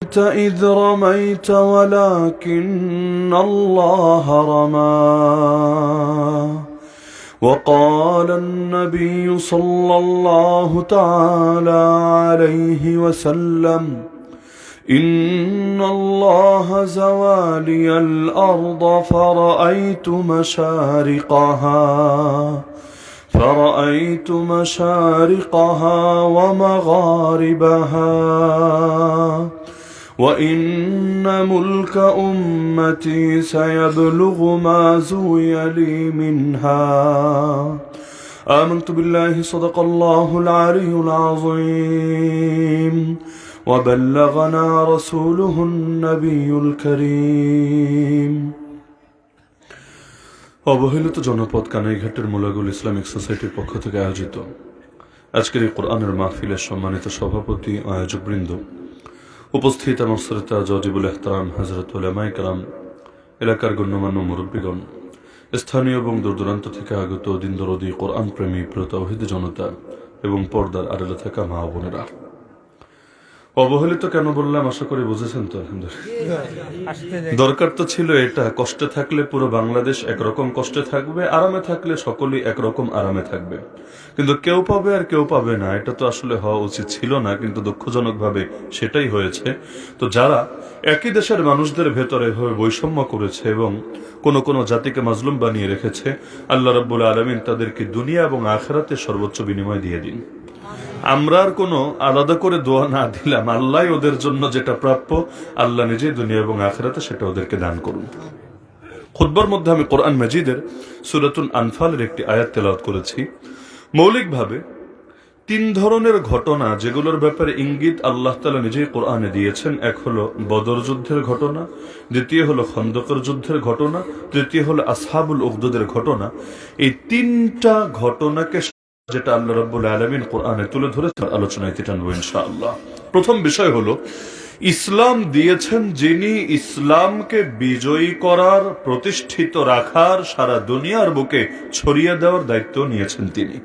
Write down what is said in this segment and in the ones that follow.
إذ رميت ولكن الله رمى وقال النبي صلى الله تعالى عليه وسلم إن الله زوالي الأرض فرأيت مشارقها ومغاربها وإن ملك أمتي سيبلغ ما زوي لي منها آمنت بالله صدق الله العلي العظيم وبلغنا رسوله النبي الكريم অবহেলিত জনপদ কানাইঘাটের মোলাগুল ইসলামিক সোসাইটির পক্ষ থেকে আয়োজিত আজকের এই কোরআনের মাহফিলের সম্মানিত সভাপতি ও আয়োজকবৃন্দ, উপস্থিত আমার শ্রোতা জজিবুল এহতারাম হযরত উলামায়ে কেরাম, এলাকার গণ্যমান্য মুরব্বীগণ, স্থানীয় এবং দূরদূরান্ত থেকে আগত দিন দরদি কোরআন প্রেমী প্রিয় তাওহীদ জনতা এবং পর্দার আড়ালে থাকা মা বোনেরা, অবহেলিত কেন বললাম আশা করি বুঝেছেন তো। আলহামদুলিল্লাহ, দরকার তো ছিল এটা, কষ্টে থাকলে পুরো বাংলাদেশ একরকম কষ্টে থাকবে, আরামে থাকলে সকলেই একরকম আরামে থাকবে, কিন্তু কেউ পাবে আর কেউ পাবে না, এটা তো আসলে হওয়া উচিত ছিল না, কিন্তু দুঃখজনকভাবে সেটাই হয়েছে। তো যারা একই দেশের মানুষদের ভেতরে বৈষম্য করেছে এবং কোন জাতিকে মাজলুম বানিয়ে রেখেছে, আল্লাহ রাব্বুল আলামিন তাদেরকে দুনিয়া এবং আখিরাতে সর্বোচ্চ বিনিময় দিয়ে দিন। আমরা আর কোনো আলাদা করে দোয়া না দিলাম, আল্লাহ ওদের জন্য যেটা প্রাপ্য আল্লাহ নিজেই দুনিয়া এবং আখিরাতে সেটা ওদেরকে দান করুন। খুতবার মধ্যে আমি কোরআন মাজিদের সূরাতুল আনফালের একটি আয়াত তেলাওয়াত করেছি। মৌলিকভাবে তিন ধরনের ঘটনা যেগুলোর ব্যাপারে ইঙ্গিত আল্লাহ তাআলা নিজেই কোরআনে দিয়েছেন। এক হলো বদর যুদ্ধের ঘটনা, দ্বিতীয় হলো খন্দকের যুদ্ধের ঘটনা, তৃতীয় হলো আসহাবুল উখদুদের ঘটনা। এই তিনটা ঘটনাকে যেটা আল্লাহ রাব্বুল আলামিন কোরআনে তুলে ধরেছেন, আলোচনায় টানবো ইনশাআল্লাহ। প্রথম বিষয় হলো, ইসলাম দিয়েছেন যিনি ইসলামকে বিজয়ী করার, প্রতিষ্ঠিত রাখার, সারা দুনিয়ার বুকে ছড়িয়ে দেওয়ার দায়িত্ব নিয়েছেন তিনি।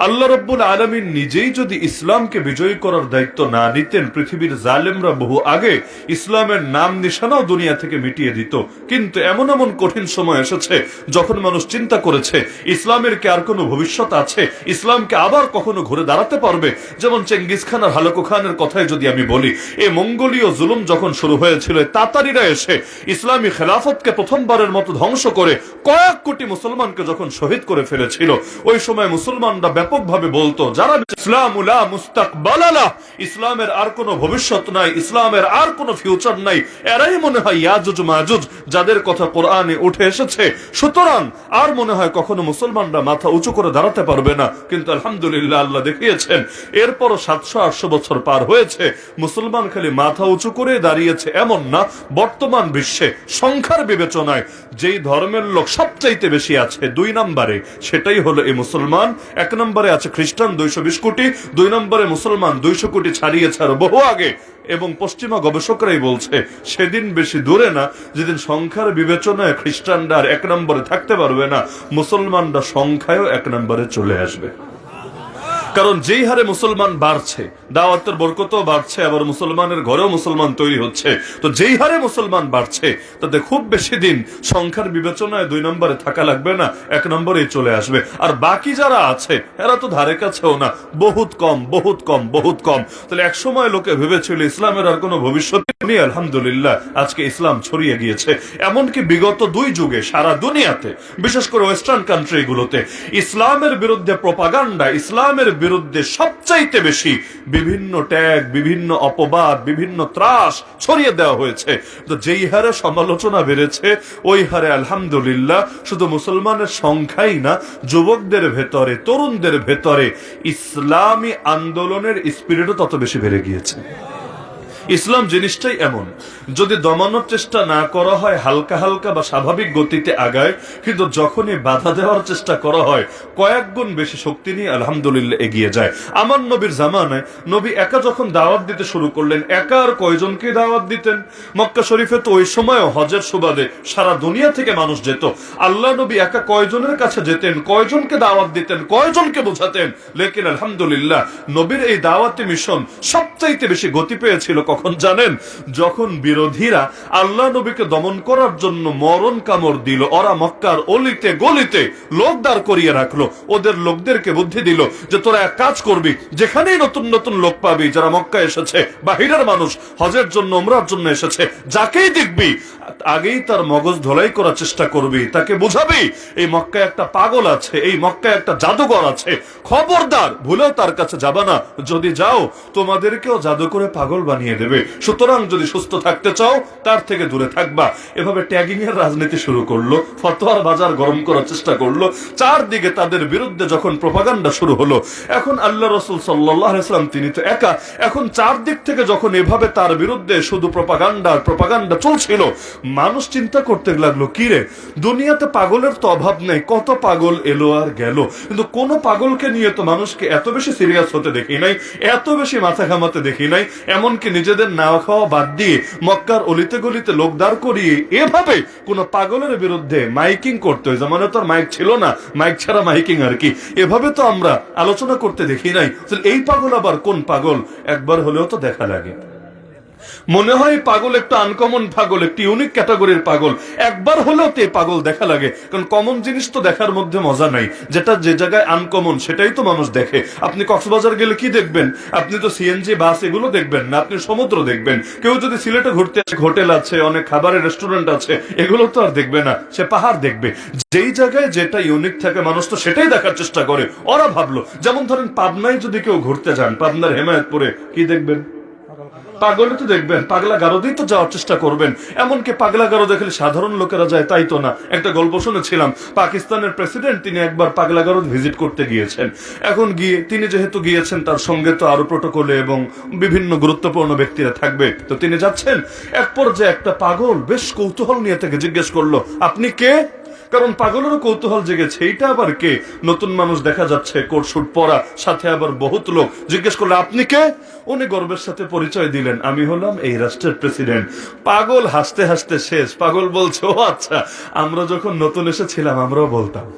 আল্লাহ রাব্বুল আলামিন নিজেই যদি ইসলামকে বিজয়ী করার দায়িত্ব না নিতেন, পৃথিবীর জালেমরা বহু আগে ইসলামের নাম নিশানাও দুনিয়া থেকে মিটিয়ে দিত। কিন্তু এমন এমন কঠিন সময় এসেছে যখন মানুষ চিন্তা করেছে ইসলামের কি আর কোনো ভবিষ্যৎ আছে, ইসলামকে আবার কখনো ঘুরে দাঁড়াতে পারবে। যেমন চেঙ্গিস খান আর হালাকু খানের কথাই যদি আমি বলি, এই মঙ্গোলীয় জুলুম যখন শুরু হয়েছিল, তাতারিরা এসে ইসলামী খেলাফতকে প্রথমবারের মতো ধ্বংস করে কয়েক কোটি মুসলমানকে যখন শহীদ করে ফেলেছিল, ওই সময় মুসলমানরা ব্যাপকভাবে বলতো, যারা ইসলামুলা মুস্তাকবালালা, ইসলামের আর কোনো ভবিষ্যৎ নাই, ইসলামের আর কোনো ফিউচার নাই, এরাই মনে হয় ইয়াজুজ মাজুজ যাদের কথা কোরআনে উঠে এসেছে। সুতরাং আর মনে হয় কখনো মুসলমানরা মাথা উঁচু করে দাঁড়াতে পারবে না। কিন্তু আলহামদুলিল্লাহ, আল্লাহ দেখিয়েছেন এরপরও 700-800 বছর পার হয়েছে, মুসলমান খালি মাথা উঁচু করে দাঁড়িয়েছে এমন না। বর্তমান বিশ্বে সংখ্যার বিবেচনায় যেই ধর্মের লোক সবচাইতে বেশি আছে 2 নম্বরে, সেটাই হলো এই মুসলমান। 1 নম্বরে আছে খ্রিস্টান 220 কোটি, 2 নম্বরে মুসলমান 200 কোটি ছাড়িয়েছে আরো বহু আগে। এবং পশ্চিমা গবেষকরাই বলছে সেদিন বেশি দূরে না যেদিন সংখ্যার বিবেচনায় খ্রিস্টানরা আর 1 নম্বরে থাকতে পারবে না, মুসলমানরা সংখ্যায়ও 1 নম্বরে চলে আসবে। কারণ যেই হারে মুসলমান বাড়ছে, দাওয়াতের বরকতও বাড়ছে, আবার মুসলমানের ঘরেও মুসলমান তৈরি হচ্ছে, তো যেই হারে মুসলমান বাড়ছে তাতে খুব বেশি দিন সংখ্যার বিবেচনায় 2 নম্বরে থাকা লাগবে না, 1 নম্বরেই চলে আসবে। আর বাকি যারা আছে এরা তো ধারে কাছেও না, বহুত কম বহুত কম বহুত কম। তাহলে এক সময় লোকে ভেবেছিল ইসলামের আর কোনো ভবিষ্যৎ নেই। আলহামদুলিল্লাহ, আজকে ইসলাম ছড়িয়ে গিয়েছে। এমনকি বিগত 2 যুগে সারা দুনিয়াতে, বিশেষ করে ওয়েস্টার্ন কান্ট্রিগুলোতে, ইসলামের বিরুদ্ধে প্রপাগান্ডা, ইসলামের বিরুদ্ধে সবচাইতে বেশি বিভিন্ন ট্যাগ, বিভিন্ন অপবাদ, বিভিন্ন ত্রাস ছড়িয়ে দেওয়া হয়েছে। তো যেই হারে সমালোচনা বেড়েছে, ওই হারে আলহামদুলিল্লাহ শুধু মুসলমানের সংখ্যাই না, যুবকদের ভেতরে, তরুণদের ভেতরে ইসলামী আন্দোলনের স্পিরিটও তত বেশি বেড়ে গিয়েছে। ইসলাম জিনিসটাই এমন, যদি দমানোর চেষ্টা না করা হয় হালকা হালকা বা স্বাভাবিক গতিতে আগায়, কিন্তু যখনই বাধা দেওয়ার চেষ্টা করা হয় কয়েক গুণ বেশি শক্তি নিয়ে আলহামদুলিল্লাহ এগিয়ে যায়। আমার নবীর জামানায় নবী একা যখন দাওয়াত দিতে শুরু করলেন, একা আর কয়জনকে দাওয়াত দিতেন? মক্কা শরীফে তো ওই সময় হজের সুবাদে সারা দুনিয়া থেকে মানুষ যেত। আল্লাহ নবী একা কয়জনের কাছে যেতেন, কয়জনকে দাওয়াত দিতেন, কয়জনকে বোঝাতেন? লেকিন আলহামদুলিল্লাহ নবীর এই দাওয়াতি মিশন সবচাইতে বেশি গতি পেয়েছিল কখন জানেন? যখন বিরোধীরা আল্লাহ নবীকে দমন করার জন্য মরণ কামড় দিল, ওরা মক্কার অলিতে গলিতে লোক দাঁড় করিয়ে রাখলো, ওদের লোকদেরকে বুদ্ধি দিল যে তোরা এক কাজ করবি, যেখানেই নতুন নতুন লোক পাবি যারা মক্কা এসেছে, বাহিরের মানুষ হজের জন্য উমরার জন্য এসেছে, যাকেই দেখবি আগেই তার মগজ ধোলাই করার চেষ্টা করবি, তাকে বুঝাবি এই মক্কায় একটা পাগল আছে, এই মক্কায় একটা জাদুঘর আছে, খবরদার ভুলেও তার কাছে যাবা না, যদি যাও তোমাদেরকেও জাদু করে পাগল বানিয়ে দেবে, সুতরাং যদি সুস্থ থাকতে চাও তার থেকে দূরে থাকবা। এভাবে ট্যাগিং এর রাজনীতি শুরু করলো, ফতোয়ার বাজার গরম করার চেষ্টা করলো, চারদিকে তাদের বিরুদ্ধে যখন প্রোপাগান্ডা শুরু হলো। এখন আল্লাহ রাসূল সাল্লাল্লাহু আলাইহি ওয়াসাল্লাম তিনি তো একা, এখন চারদিক থেকে যখন এভাবে তার বিরুদ্ধে শুধু প্রোপাগান্ডা চলছিল, মানুষ চিন্তা করতে লাগলো কি রে, দুনিয়াতে পাগলের তো অভাব নেই, কত পাগল এলো আর গেল, কিন্তু কোন পাগলকে নিয়ে তো মানুষকে এত বেশি সিরিয়াস হতে দেখি নাই, এত বেশি মাথা ঘামাতে দেখি নাই। এমনকি নিজেদের না খাওয়া বাদ দিয়ে মক্কার অলিতে গলিতে লোক দাঁড় করিয়ে এভাবে কোন পাগলের বিরুদ্ধে মাইকিং করতে হয়, মানে তো মাইক ছিল না, মাইক ছাড়া মাইকিং আর কি, এভাবে তো আমরা আলোচনা করতে দেখি নাই। এই পাগল আবার কোন পাগল, একবার হলেও তো দেখা লাগে। মনে হয় পাগল একটু আনকমন পাগল, একটি ইউনিক ক্যাটাগরির পাগল, একবার হলেও তো পাগল দেখা লাগে, কারণ কমন জিনিস তো দেখার মধ্যে মজা নাই, যেটা যে জায়গায় আনকমন সেটাই তো মানুষ দেখে। আপনি কক্সবাজার গেলে কি দেখবেন? আপনি তো সিএনজি বাস এগুলো দেখবেন না, আপনি সমুদ্র দেখবেন। কেউ যদি সিলেটে ঘুরতে আসে, হোটেল আছে, অনেক খাবারের রেস্টুরেন্ট আছে, এগুলো তো আর দেখবে না, সে পাহাড় দেখবে। যেই জায়গায় যেটা ইউনিক থাকে মানুষ তো সেটাই দেখার চেষ্টা করে। ওরা ভাবলো, যেমন ধরেন পাবনায় যদি কেউ ঘুরতে যান, পাবনার হেমায়তপুরে কি দেখবেন? পাগল তো দেখবেন, পাগলা গারদেই তো যাওয়ার চেষ্টা করবেন। এমনকি পাগলা গারো দেখলে সাধারণ লোকেরা যায় তাই তো না। একটা গল্প শুনেছিলাম, পাকিস্তানের প্রেসিডেন্ট তিনি একবার পাগলা গারদ ভিজিট করতে গিয়েছেন। এখন গিয়ে তিনি যেহেতু গিয়েছেন, তার সঙ্গে তো আরো প্রটোকলে এবং বিভিন্ন গুরুত্বপূর্ণ ব্যক্তিরা থাকবে, তো তিনি যাচ্ছেন। এক পর্যায়ে একটা পাগল বেশ কৌতূহল নিয়ে তাকে জিজ্ঞেস করলো, আপনি কে? কারণ পাগলেরও কৌতূহল জেগেছে, এইটা আবার কে? নতুন মানুষ দেখা যাচ্ছে, কোট শুট পরা, সাথে আবার বহুত লোক। জিজ্ঞেস করলো, আপনি কে? উনি গর্বের সাথে পরিচয় দিলেন, আমি হলাম এই রাষ্ট্রের প্রেসিডেন্ট। পাগল হাসতে হাসতে শেষ। পাগল বলছে, ও আচ্ছা, আমরা যখন নতুন এসেছিলাম আমরাও বলতাম।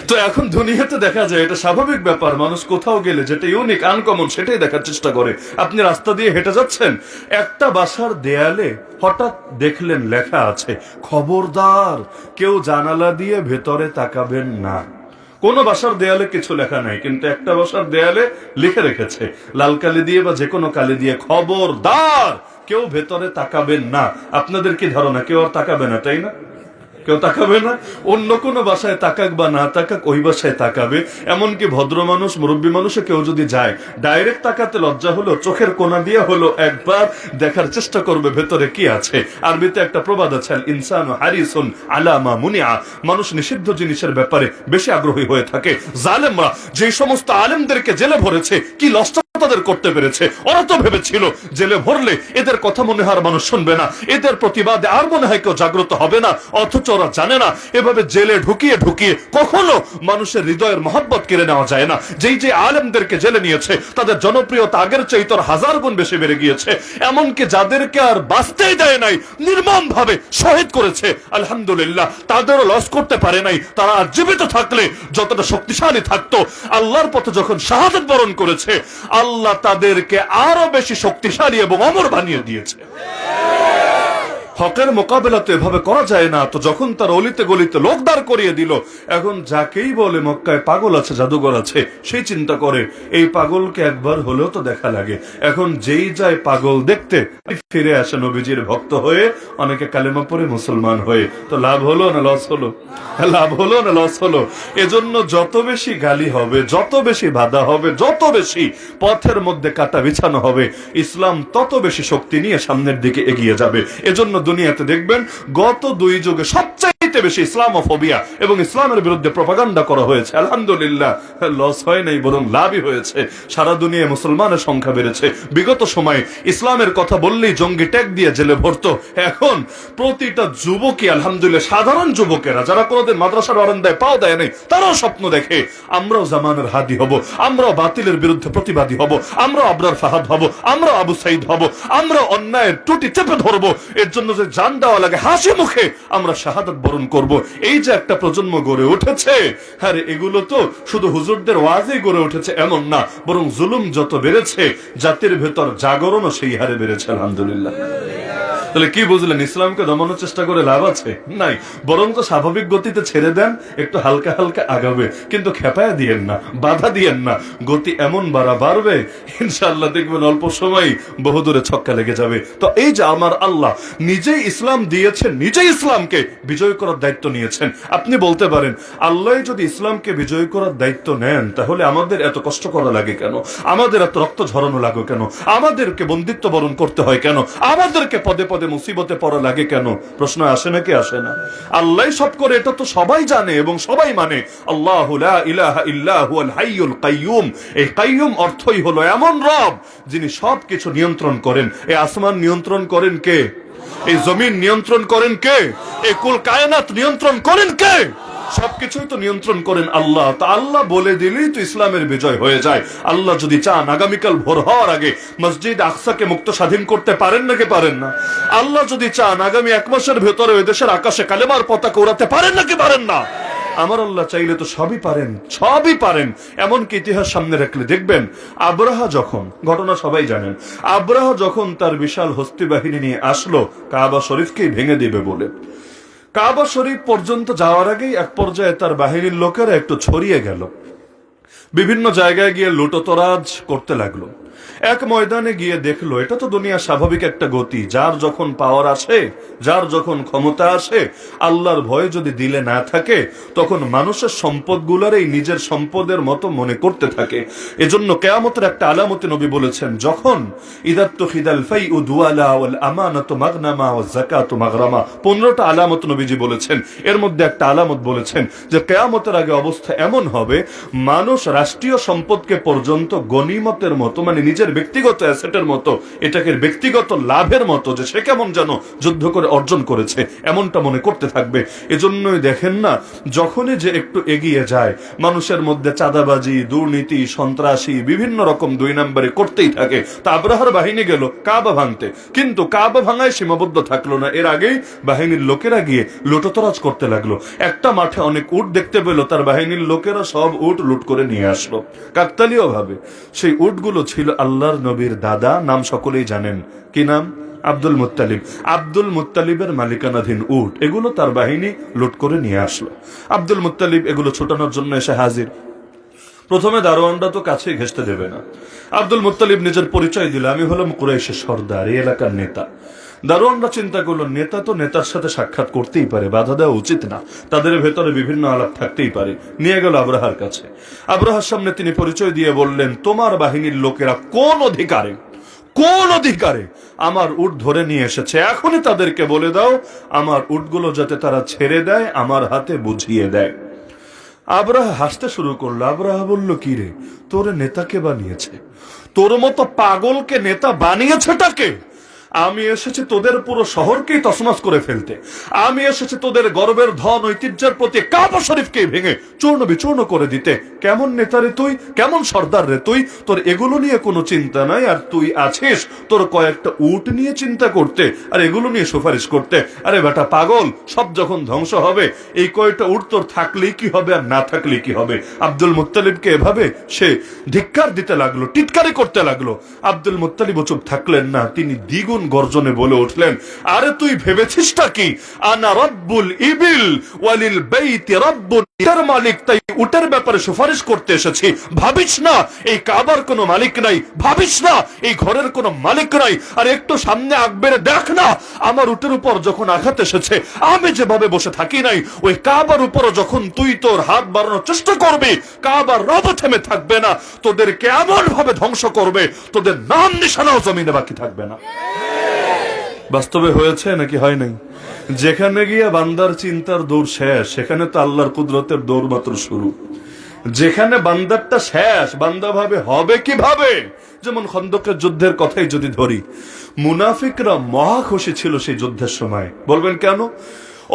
তো এখন দুনিয়াতে দেখা যায় এটা স্বাভাবিক ব্যাপার, মানুষ কোথাও গেলে যেটা ইউনিক আনকমন সেটাই দেখার চেষ্টা করে। আপনি রাস্তা দিয়ে হেঁটে যাচ্ছেন, একটা বাসার দেয়ালে হঠাৎ দেখলেন লেখা আছে, খবরদার কেউ জানালা দিয়ে ভেতরে তাকাবেন না। কোন বাসার দেয়ালে কিছু লেখা নাই, কিন্তু একটা বাসার দেয়ালে লিখে রেখেছে লাল কালি দিয়ে বা যে কোনো কালি দিয়ে, খবরদার কেউ ভেতরে তাকাবেন না। আপনাদের কি ধারণা কেউ আর তাকাবে না, তাই না? কেউ তাকাবে না। অন্য কোনো বাসায় তাকাক বা না তাকাক, ওই বাসায় তাকাবে। এমনকি ভদ্র মানুষ, মুরব্বী মানুষে কেউ যদি যায়, ডাইরেক্ট তাকাতে লজ্জা হলো, চোখের কোনা দিয়ে হলো একবার দেখার চেষ্টা করবে ভেতরে কি আছে। আরবিতে একটা প্রবাদ আছে, আল ইনসানু হারিসুন আলা মা মুনিআ, মানুষ নিষিদ্ধ জিনিসের ব্যাপারে বেশি আগ্রহী হয়ে থাকে। জালেমরা যে সমস্ত আলেমদেরকে জেলে ভরেছে, কি লস্ট তাদের করতে পেরেছে। ওরা তো ভেবেছিল জেলে ভরলে এদের কথা মনে হয় মানুষ শুনবে না, এদের প্রতিবাদে আর মনে হয় কেউ জাগ্রত হবে না। অথচ ওরা জানে না, এভাবে জেলে ঢুকিয়ে ঢুকিয়ে কখনো মানুষের হৃদয়ের মহব্বত কেড়ে নেওয়া যায় না। যেই যে আলেমদেরকে জেলে নিয়েছে, তাদের জনপ্রিয়তা আগের চাইতে 1000 গুণ বেশি বেড়ে গিয়েছে। এমনকি যাদেরকে আর বাঁচতেই দেয় নাই, নির্মম ভাবে শহীদ করেছে, আলহামদুলিল্লাহ, তাদেরও লস করতে পারে নাই। তারা জীবিত থাকলে যতটা শক্তিশালী থাকতো, আল্লাহর পথে যখন শাহাদাত বরণ করেছে, আল্লাহ তাদেরকে আরো বেশি শক্তিশালী এবং অমর বানিয়ে দিয়েছে। হকের মোকাবেলা তো এভাবে করা যায় না। তো যখন তার অলিতে গলিতে লোক দাঁড় করিয়ে দিল, এখন যাকেই বলে মক্কায় পাগল আছে, জাদুঘর আছে, সেই চিন্তা করে এই পাগলকে একবার হলেও তো দেখা লাগে। এখন যেই যায় পাগল দেখতে, ফিরে আসে নবীজির ভক্ত হয়ে, অনেকে কালেমা পড়ে মুসলমান হয়ে। তো লাভ হলো না লস হলো? লাভ হলো না লস হলো? এজন্য যত বেশি গালি হবে, যত বেশি বাধা হবে, যত বেশি পথের মধ্যে কাটা বিছানো হবে, ইসলাম তত বেশি শক্তি নিয়ে সামনের দিকে এগিয়ে যাবে। এজন্য দুনিয়াতে দেখবেন গত 2 যুগে সবচাইতে বেশি ইসলামোফোবিয়া এবং ইসলামের বিরুদ্ধে প্রপাগান্ডা করা হয়েছে। আলহামদুলিল্লাহ, লস হয় নাই, বরং লাভই হয়েছে। সারা দুনিয়ায় মুসলমানের সংখ্যা বেড়েছে। বিগত সময়ে ইসলামের কথা বললেই জঙ্গি ট্যাগ দিয়ে জেলে ভরতো। এখন প্রতিটা যুবকই আলহামদুলিল্লাহ, সাধারণ যুবকেরা যারা কোনোদিন মাদ্রাসার বারান্দায় পাও দেয় নাই, তারাও স্বপ্ন দেখে আমরাও জামানের হাদি হব, আমরাও বাতিলের বিরুদ্ধে প্রতিবাদী হব, আমরাও আবরার ফাহাদ হব, আমরাও আবু সাইদ হব, আমরা অন্যায়ের টুটি চেপে ধরবো। এর জন্য যে জান দেওয়া লাগে, হাসি মুখে আমরা শাহাদাত বরণ পালন করব, এই যে একটা প্রজন্ম গড়ে উঠেছে, হ্যাঁ এগুলো তো শুধু হুজুরদের ওয়াজে গড়ে উঠেছে এমন না, বরং জুলুম যত বেড়েছে জাতির ভেতর জাগরণও সেই হারে বেড়েছে। আলহামদুলিল্লাহ। তাহলে কি বুঝলেন, ইসলামকে দমানোর চেষ্টা করে লাভ আছে? নাই, বরং তো স্বাভাবিক গতিতে ছেড়ে দেন, একটু হালকা হালকা আগাবে, কিন্তু খেপায়া দিয়েন না, বাধা দিয়েন না। গতি এমন বাড়বে ইনশাআল্লাহ দেখবেন অল্প সময় বহুদূরে ছক্কা লেগে যাবে। তো এই যে আমার আল্লাহ নিজেই ইসলাম দিয়েছেন, নিজেই ইসলামকে বিজয় করার দায়িত্ব নিয়েছেন। আপনি বলতে পারেন আল্লাহ যদি ইসলামকে বিজয় করার দায়িত্ব নেন, তাহলে আমাদের এত কষ্ট করা লাগে কেন, আমাদের এত রক্ত ঝরানো লাগে কেন, আমাদেরকে বন্দিত্ব বরণ করতে হয় কেন, আমাদেরকে পদে পদে মুসিবতে পড়া লাগে কেন? প্রশ্ন আসে নাকি আসে না? আল্লাহ সব করে, এটা তো সবাই জানে এবং সবাই মানে। আল্লাহু লা ইলাহা ইল্লা হুয়াল হাইয়ুল কাইয়ুম। এই কাইয়ুম অর্থই হলো এমন রব যিনি সবকিছু নিয়ন্ত্রণ করেন। এই আসমান নিয়ন্ত্রণ করেন কে? এই জমিন নিয়ন্ত্রণ করেন কে? এই কুল কায়নাত নিয়ন্ত্রণ করেন কে? সবকিছুই তো নিয়ন্ত্রণ করেন আল্লাহ। তা আল্লাহ বলে দিলেই তো ইসলামের বিজয় হয়ে যায়। আল্লাহ যদি চান আগামীকাল ভোর হওয়ার আগে মসজিদ আকসাকে মুক্ত স্বাধীন করতে পারেন নাকি পারেন না? আল্লাহ যদি চান আগামী 1 মাসের ভেতরে ওই দেশের আকাশে কালেমার পতাকা উড়াতে পারেন নাকি পারেন না? আমার আল্লাহ চাইলে তো সবই পারেন, সবই পারেন। এমনকি ইতিহাস সামনে রাখলে দেখবেন আব্রাহা যখন, ঘটনা সবাই জানেন, আব্রাহা যখন তার বিশাল হস্তি বাহিনী নিয়ে আসলো কাবা শরীফকেই ভেঙে দিবে বলে, কাবা শরীফ পর্যন্ত যাওয়ার আগেই এক পর্যায়ে তার বাহিনীর লোকেরা একটু ছড়িয়ে গেল, বিভিন্ন জায়গায় গিয়ে লুটোতরাজ করতে লাগলো। এক ময়দানে গিয়ে দেখলো এটা তো দুনিয়ার স্বাভাবিক একটা গতি, যার যখন পাওয়ার আসে, যার যখন ক্ষমতা আসে, আল্লাহর ভয় যদি দিলে না থাকে, তখন মানুষের সম্পদগুলার এই নিজের সম্পদের মতো মনে করতে থাকে। এজন্য কিয়ামতের একটা আলামতে নবী বলেছেন, যখন ইদাত্তুখিদাল ফাইউ দুআলা ওয়াল আমানাতু মাগনামা ওয়াজ যাকাতু মাগরামা, 15টা আলামত নবীজি বলেছেন। এর মধ্যে একটা আলামত বলেছেন যে কিয়ামতের আগে অবস্থা এমন হবে, মানুষ রাষ্ট্রীয় সম্পদকে পর্যন্ত গনিমতের মতো, মানে নিজের ব্যক্তিগত অ্যাসেটের মতো, এটাকে ব্যক্তিগত লাভের মতো, যে সে কেমন যেন যুদ্ধ করে অর্জন করেছে, এমনটা মনে করতে থাকবে। এজন্যই দেখেন না, যখনই যে একটু এগিয়ে যায় মানুষের মধ্যে চাঁদাবাজি, দুর্নীতি, সন্ত্রাসী বিভিন্ন রকম 2 নম্বরে করতেই থাকে। তা আব্রাহার বাহিনী গেল কাবা ভাঙতে, কিন্তু কাবা ভাঙায় সীমাবদ্ধ থাকলো না, এর আগেই বাহিনীর লোকেরা গিয়ে লুটোতরাজ করতে লাগলো। একটা মাঠে অনেক উট দেখতে পেল, তার বাহিনীর লোকেরা সব উট লুট করে নিয়ে আসলো কাকতালীয় ভাবে। সেই উটগুলো ছিল আল্লাহর নবীর দাদা, নাম সকলেই জানেন, কি নাম? Abdul Muttalib. আব্দুল মুত্তালিবের মালিকানাধীন উট, এগুলো তার বাহিনী লুট করে নিয়ে আসলো। আব্দুল মুত্তালিব এগুলো ছোটানোর জন্য এসে হাজির। প্রথমে দারোয়ানরা তো কাছে ঘেঁষতে দেবে না। আব্দুল মুত্তালিব নিজের পরিচয় দিল, আমি হলাম কুরাইশের সর্দার, এই এলাকার নেতা। দারোয়ানরা চিন্তা করলো নেতা তো নেতার সাথে সাক্ষাৎ করতেই পারে, বাধা দেওয়া উচিত না, তাদের ভেতরে বিভিন্ন আলাপ থাকতেই পারে। নিয়ে গেল আব্রাহার কাছে। আব্রাহার সামনে তিনি পরিচয় দিয়ে বললেন, তোমার বাহিনীর লোকেরা কোন অধিকারে আমার উট ধরে নিয়ে এসেছে, এখনই তাদেরকে বলে দাও আমার উটগুলো যাতে তারা ছেড়ে দেয়, আমার হাতে বুঝিয়ে দেয়। আব্রাহা হাসতে শুরু করলো। আব্রাহা বলল, কি রে, তোর নেতাকে বানিয়েছে? তোর মতো পাগলকে নেতা বানিয়েছেটাকে? আমি এসেছি তোদের পুরো শহরকেই তছনছ করে ফেলতে। আমি এসেছি তোদের গর্বের ধন ঐতিহ্যের প্রতি কাবা শরীফকে ভেঙে চূর্ণ বিচূর্ণ করে দিতে। কেমন নেতা রে তুই, কেমন সর্দার রে তুই? তোর এগুলো নিয়ে কোনো চিন্তা নাই, আর তুই আছিস তোর কয়েকটা উট নিয়ে চিন্তা করতে আর এগুলো নিয়ে সুপারিশ করতে। আরে বেটা পাগল, সব যখন ধ্বংস হবে, এই কয়েকটা উট তোর থাকলেই কি হবে আর না থাকলেই কি হবে? আব্দুল মুত্তালিবকে এভাবে সে ধিক্কার দিতে লাগলো, টিটকারি করতে লাগলো। আব্দুল মুত্তালিবও চুপ থাকলেন না, তিনি দ্বিগুণ গর্জনে বলে উঠলেন, আরে তুই ভেবেছিসটা কি? আনা রব্বুল ইবিল ওয়ালিল বাইতি রব্বুন, এর মালিক, তাই উটের ব্যাপারে সুপারিশ করতে এসেছি। ভাবিস না এই কাবার কোনো মালিক নাই, ভাবিস না এই ঘরের কোনো মালিক নাই। আর একটু সামনে আকবেরে দেখ না, আমার উটের উপর যখন আঘাত এসেছে, আমি যেভাবে বসে থাকি নাই, ওই কাবার উপর যখন তুই তোর হাত বাড়ানোর চেষ্টা করবি, কাবার রব থেমে থাকবে না, তোদেরকে এমন ভাবে ধ্বংস করবে, তোদের নাম নিশানাও জমিনে বাকি থাকবে না। বাস্তবে হয়েছে নাকি হয় নাই? যেখানে গিয়ে বান্দার চিন্তার দৌড় শেষ, সেখানে তো আল্লাহর কুদরতের দৌড় মাত্র শুরু। যেখানে বান্দারটা শেষ, বান্দা ভাবে হবে কিভাবে। যেমন খন্দকের যুদ্ধের কথাই যদি ধরি, মুনাফিকরা মহা খুশি ছিল সেই যুদ্ধের সময়। বলবেন কেন?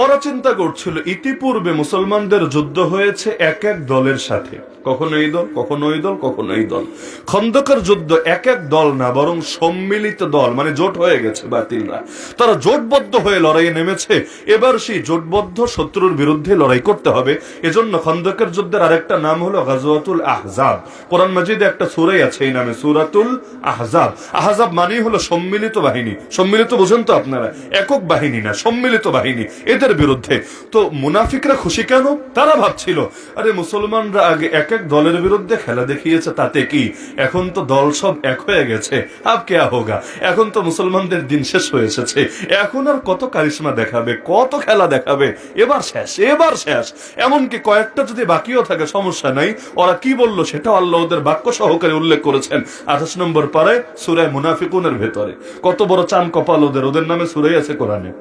ওরা চিন্তা করছিল ইতিপূর্বে মুসলমানদের যুদ্ধ হয়েছে এক এক দলের সাথে, কখনো এই দল, কখনো এই দল, কখনো এই দল। খন্দকের যুদ্ধ এক এক দল না, বরং সম্মিলিত দল, মানে জোট হয়ে গেছে বাতিলরা, তারা জোটবদ্ধ হয়ে লড়াইয়ে নেমেছে। এবার সেই জোটবদ্ধ শত্রুর বিরুদ্ধে লড়াই করতে হবে। এজন্য খন্দকের যুদ্ধের আরেকটা নাম হলো গাজওয়াতুল আহজাব। কোরআন মাজিদে একটা সূরাই আছে এই নামে, সূরাতুল আহজাব। আহজাব মানেই হলো সম্মিলিত বাহিনী। সম্মিলিত বুঝেন তো আপনারা, একক বাহিনী না, সম্মিলিত বাহিনী, এদের বিরুদ্ধে। তো মুনাফিকরা খুশি কেন? তারা ভাবছিল আরে মুসলমানরা আগে এক এক দলের বিরুদ্ধে খেলা দেখিয়েছে, তাতে কি, এখন তো দল সব এক হয়ে গেছে, আব কেয়া হোগা, এখন তো মুসলমানদের দিন শেষ হয়ে এসেছে, এখন আর কত কারিশমা দেখাবে, কত খেলা দেখাবে, এবার শেষ, এবার শেষ। এমনকি কয়েকটা যদি বাকিও থাকে সমস্যা নাই, ওরা কি বললো সেটাও আল্লাহ ওদের বাক্য সহকারে উল্লেখ করেছেন 28 নম্বর পারায় সূরা মুনাফিকুনের ভেতরে। কত বড় চান কপাল ওদের, ওদের নামে সূরাই আছে কোরআনে,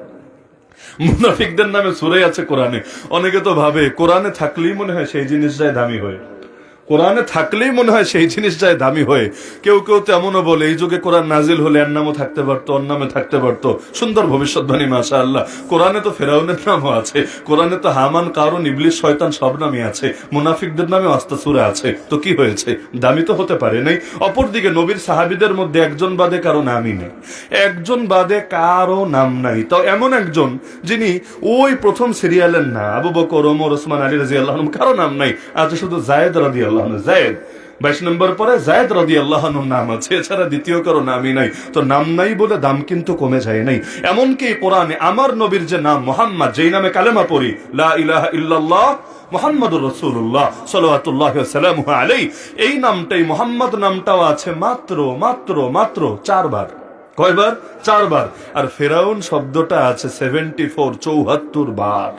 মুনাফিকদের নামে সূরা আছে কোরআনে। অনেকে তো ভাবে কোরআনে থাকলেই মনে হয় সেই জিনিসটাই দামি হয়, কোরআনে থাকলেই মনে হয় সেই জিনিসটাই দামি হয়। কেউ কেউ তো এমনও বলে এই যুগে কোরআন নাজিল হলে এর নামও থাকতে পারতো, ওর নামে থাকতে পারতো। সুন্দর ভবিষ্যৎবাণী, মাশাআল্লাহ। কোরআনে তো ফেরাউনের নামও আছে, কোরআনে তো হামান, কারুন, ইবলিস, শয়তান সব নামই আছে, মুনাফিকদের নামে আস্তা সূরা আছে, তো কি হয়েছে, দামি তো হতে পারে নাই। অপরদিকে নবীর সাহাবীদের মধ্যে একজন বাদে কারো নামই নেই, একজন বাদে কারো নাম নাই। তো এমন একজন যিনি ওই প্রথম সিরিয়ালের না, আবু বকর, ওমর, ওসমান, আলী রাদিয়াল্লাহু আনহুম কারো নাম নাই, আছে শুধু যায়েদ রাদিয়াল্লাহু আনহু। যায়েদ 22 নম্বর পরে যায়েদ রাদিয়াল্লাহু আনহুর নাম আছে, এছাড়া দ্বিতীয় কারো নামই নাই। তো নাম নাই বলে দাম কিন্তু কমে যায় নাই। এমনকি কোরআনে আমার নবীর যে নাম মুহাম্মদ, যেই নামে কালেমা পড়ি লা ইলাহা ইল্লাল্লাহ মুহাম্মাদুর রাসূলুল্লাহ সাল্লাল্লাহু আলাইহি ওয়াসাল্লাম, এই নামটাই, মুহাম্মদ নামটাও আছে মাত্র মাত্র মাত্র 4 বার। কয়বার? 4 বার। আর ফেরাউন শব্দটা আছে 74 বার।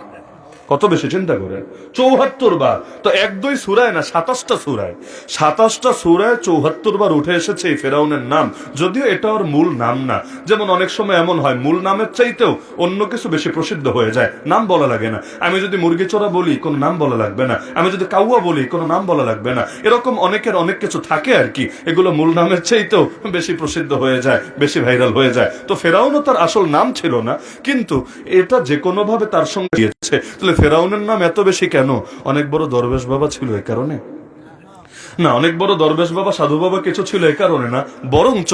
কত বেশি চিন্তা করেন, 74 বার। তো 1-2 সূরায় না, 27টা সূরায়, 27টা সূরায় 74 বার উঠে এসেছে এই ফেরাউনের নাম, যদিও এটা ওর মূল নাম না। যেমন অনেক সময় এমন হয় মূল নামের চাইতেও অন্য কিছু বেশি প্রসিদ্ধ হয়ে যায়, নাম বলা লাগে না। আমি যদি মুরগি চোরা বলি, কোনো নাম বলা লাগবে না। আমি যদি কাউয়া বলি, কোনো নাম বলা লাগবে না। এরকম অনেকের অনেক কিছু থাকে আর কি, এগুলো মূল নামের চাইতেও বেশি প্রসিদ্ধ হয়ে যায়, বেশি ভাইরাল হয়ে যায়। তো ফেরাউনও তার আসল নাম ছিল না, কিন্তু এটা যে কোনো ভাবে তার সঙ্গে গিয়েছে। তাহলে ফেরাউনের নাম এত বেশি কেন? অনেক বড় দরবেশ বাবা ছিল এ কারণে না, অনেক বড় দরবেশ বাবা, সাধু বাবা কিছু ছিল এ কারণে না, বরঞ্চ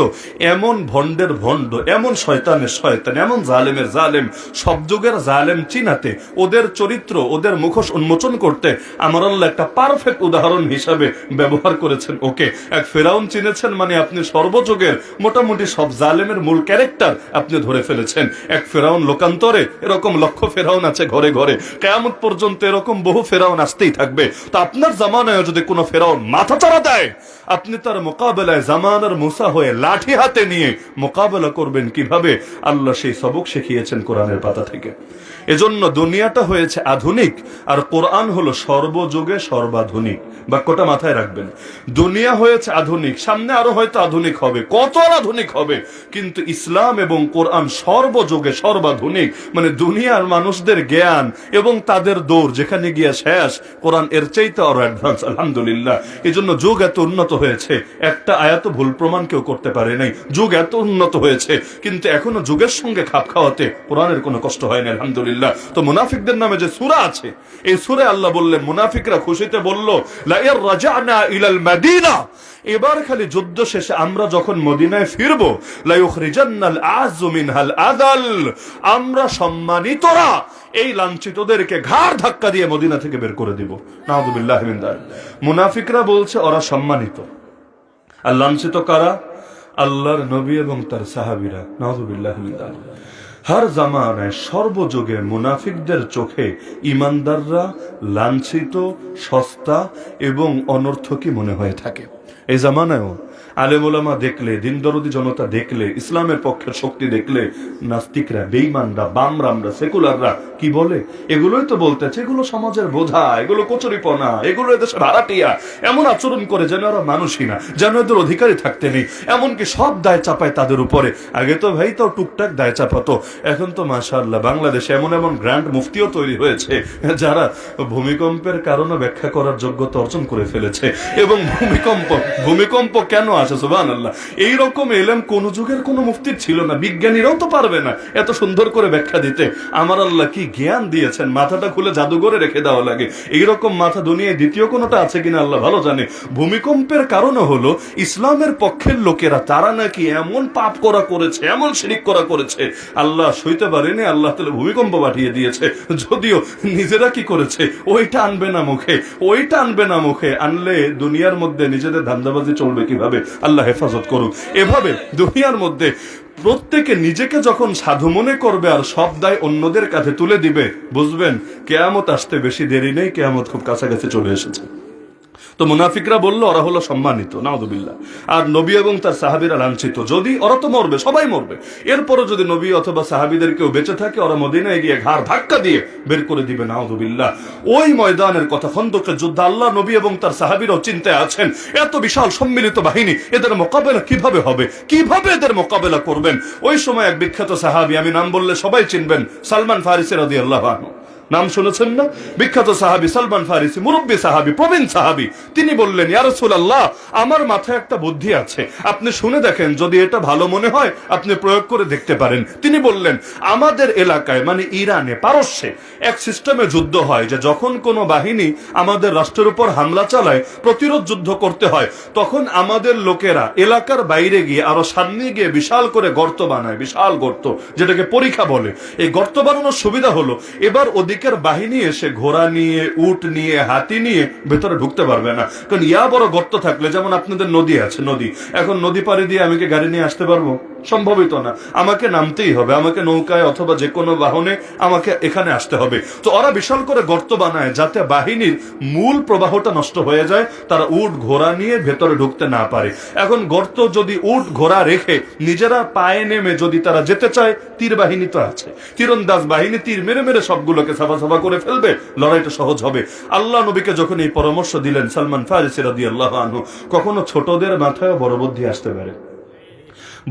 এমন ভণ্ডের ভণ্ড, এমন শয়তানের শয়তান, এমন জালেমের জালেম, সব যুগের জালেম চিনাতে, ওদের চরিত্র, ওদের মুখোশ উন্মোচন করতে আমার আল্লাহ একটা পারফেক্ট উদাহরণ হিসাবে ব্যবহার করেছেন ওকে। এক ফেরাউন চিনেছেন মানে আপনি সর্বযুগের মোটামুটি সব জালেমের মূল ক্যারেক্টার আপনি ধরে ফেলেছেন। এক ফেরাউন লোকান্তরে, এরকম লক্ষ ফেরাউন আছে ঘরে ঘরে, কিয়ামত পর্যন্ত এরকম বহু ফেরাউন আসতেই থাকবে। তো আপনার জামানায় যদি কোনো ফেরাউন মাথা চারা দেয়, আপনি তার মোকাবেলায় জামানার মুসা হয়ে লাঠি হাতে নিয়ে মোকাবেলা করবেন কিভাবে, আল্লাহ সেই সবক শিখিয়েছেন কোরআনের পাতা থেকে। এজন্য দুনিয়াটা হয়েছে আধুনিক, আর কোরআন হলো সর্বযুগে সর্বাধুনিক। বাক্যটা মাথায় রাখবেন, দুনিয়া হয়েছে আধুনিক, সামনে আরো হয়তো আধুনিক হবে, কত আধুনিক হবে, কিন্তু ইসলাম এবং কোরআন সর্বযুগে সর্বাধুনিক। মানে দুনিয়ার মানুষদের জ্ঞান এবং তাদের দৌড় যেখানে গিয়ে শেষ, কোরআন এর চাইতে আরো অ্যাডভান্স, আলহামদুলিল্লাহ। এই জন্য যুগ এত উন্নত হয়েছে, একটা আয়াত ভুল প্রমাণ কেউ করতে পারে নাই। যুগ এত উন্নত হয়েছে, কিন্তু এখনো যুগের সঙ্গে খাপ খাওয়াতে কোরআনের কোনো কষ্ট হয় না, আলহামদুলিল্লাহ। তো মুনাফিকদের নামে যে সূরা আছে, এই সূরায় আল্লাহ বললেন, মুনাফিকরা খুশিতে বলল লা ইর রাজানা ইলাল মাদিনা, এবার খালি যুদ্ধ শেষে আমরা যখন মদিনায় ফিরবো, লা ইখরিজান্নাল আযু মিনহাল আযাল, আমরা সম্মানিতরা এই লাঞ্ছিতদেরকে ঘাড় ধাক্কা দিয়ে মদিনা থেকে বের করে দিব। নাউযুবিল্লাহি মিন যালিক। মুনাফিকরা বলছে ওরা সম্মানিত, আর লাঞ্ছিত কারা? আল্লাহর নবী এবং তার সাহাবীরা। নাউযুবিল্লাহি মিন যালিক। हर জামানায় সর্বযুগে মুনাফিকদের চোখে ইমানদাররা লাঞ্ছিত, সস্তা এবং অনর্থকী মনে হয়ে থাকে। এই জামানায়ও আলেম ওলামা দেখলে, দিন দরদি জনতা দেখলে, ইসলামের পক্ষের শক্তি দেখলে, নাস্তিকরা, বেঈমানরা, বামরামরা, সেকুলাররা কি বলে? এগুলোই তো বলতেছে এগুলো সমাজের বোঝা, এগুলো কচুরিপনা, এগুলো এদেশে ভাড়াটিয়া, এমন আচরণ করে যেন ওরা মানুষই না, যেন এদের অধিকারী থাকতে নেই। এমনকি সব দায় চাপায় তাদের উপরে। আগে তো ভাই তাও টুকটাক দায় চাপাতো, এখন তো মাশাআল্লাহ বাংলাদেশে এমন এমন গ্র্যান্ড মুফতিও তৈরি হয়েছে যারা ভূমিকম্পের কারণে ব্যাখ্যা করার যোগ্যতা অর্জন করে ফেলেছে। এবং ভূমিকম্প কেন আসে। সুবহানাল্লাহ। এইরকম এলেম কোন যুগের কোন মুফতির ছিল না, বিজ্ঞানীরাও তো পারবে না এত সুন্দর করে ব্যাখ্যা দিতে। আমার আল্লাহ কি জ্ঞান দিয়েছেন, মাথাটা খুলে জাদুঘরে রেখে দেওয়া লাগে। এইরকম মাথা দুনিয়ায় দ্বিতীয় কোনোটা আছে কিনা আল্লাহ ভালো জানে। ভূমিকম্পের কারণ হলো ইসলামের পক্ষের লোকেরা, তারা নাকি এমন পাপ করেছে, এমন শিরিক করেছে, আল্লাহ সইতে পারেনি, আল্লাহ তাআলা ভূমিকম্প পাঠিয়ে দিয়েছে। যদিও নিজেরা কি করেছে, ওইটা আনবে না মুখে, ওইটা আনবে না মুখে। আনলে দুনিয়ার মধ্যে নিজেদের ধান্দাবাজি চলবে কিভাবে, আল্লাহ হেফাজত করুক। এভাবে দুনিয়ার মধ্যে প্রত্যেকে নিজেকে যখন সাধু মনে করবে আর সব দায় অন্যদের কাছে তুলে দিবে, বুঝবেন কিয়ামত আসতে বেশি দেরি নেই, কিয়ামত খুব কাছাকাছি চলে এসেছে। তো মুনাফিকরা বললো ওরা হলো সম্মানিত, নাউযুবিল্লাহ, আর নবী এবং তার সাহাবীরা লাঞ্ছিত। যদি ওরা তো মরবে, সবাই মরবে, এরপরও যদি নবী অথবা সাহাবীদের কেউ বেঁচে থাকে, ওরা মদিনায় গিয়ে ঘাড় ধাক্কা দিয়ে বের করে দিবে, নাউযুবিল্লাহ। ওই ময়দানের কথা, খন্দকের যুদ্ধ, আল্লাহ নবী এবং তার সাহাবীরাও চিন্তায় আছেন, এত বিশাল সম্মিলিত বাহিনী, এদের মোকাবেলা কিভাবে হবে, কিভাবে এদের মোকাবেলা করবেন। ওই সময় এক বিখ্যাত সাহাবী, আমি নাম বললে সবাই চিনবেন, সালমান ফারিসি রাদিয়াল্লাহু আনহু, নাম শুনেছেন না? বিখ্যাত সাহাবী সালমান ফারিসি, মুরব্বী সাহাবী, প্রবীণ সাহাবী। তিনি বললেন, ইয়া রাসূলুল্লাহ, আমার মাথায় একটা বুদ্ধি আছে, আপনি শুনে দেখেন, যদি এটা ভালো মনে হয় আপনি প্রয়োগ করে দেখতে পারেন। তিনি বললেন, আমাদের এলাকায় মানে ইরানে, পারস্যে এক সিস্টেমে যুদ্ধ হয় যে যখন কোনো বাহিনী আমাদের রাষ্ট্রের উপর হামলা চালায়, প্রতিরোধ যুদ্ধ করতে হয়, তখন আমাদের লোকেরা এলাকার বাইরে গিয়ে, আরো সামনে গিয়ে বিশাল করে গর্ত বানায়, বিশাল গর্ত, যেটাকে পরীক্ষা বলে। এই গর্ত বানানোর সুবিধা হলো এবার ওদিকের বাহিনী এসে ঘোড়া নিয়ে, উট নিয়ে, হাতি নিয়ে ভেতরে ঢুকতে পারবে না। কারণ ইয়া বড় গর্ত থাকলে, যেমন আপনাদের নদী আছে, নদী, এখন নদী পাড়ি দিয়ে আমি কি গাড়ি নিয়ে আসতে পারবো? সম্ভবই তো না, আমাকে নামতেই হবে, আমাকে নৌকায় অথবা যে কোনো বাহনে আমাকে এখানে আসতে হবে। তো ওরা বিশাল করে গর্ত বানায় যাতে বাহিনীর মূল প্রবাহটা নষ্ট হয়ে যায়, তারা উট ঘোড়া নিয়ে ভেতরে ঢুকতে না পারে। এখন গর্ত যদি উট ঘোড়া রেখে নিজেরা পায়ে নেমে যদি তারা যেতে চায়, তীর বাহিনী তো আছে, তীরন্দাজ বাহিনী তীর মেরে মেরে সবগুলোকে সাফা সাফা করে ফেলবে, লড়াইটা সহজ হবে। আল্লাহ নবীকে যখন এই পরামর্শ দিলেন সালমান ফারিসি রাদিয়াল্লাহু আনহু, কখনো ছোটদের মাথায় বড় বুদ্ধি আসতে পারে।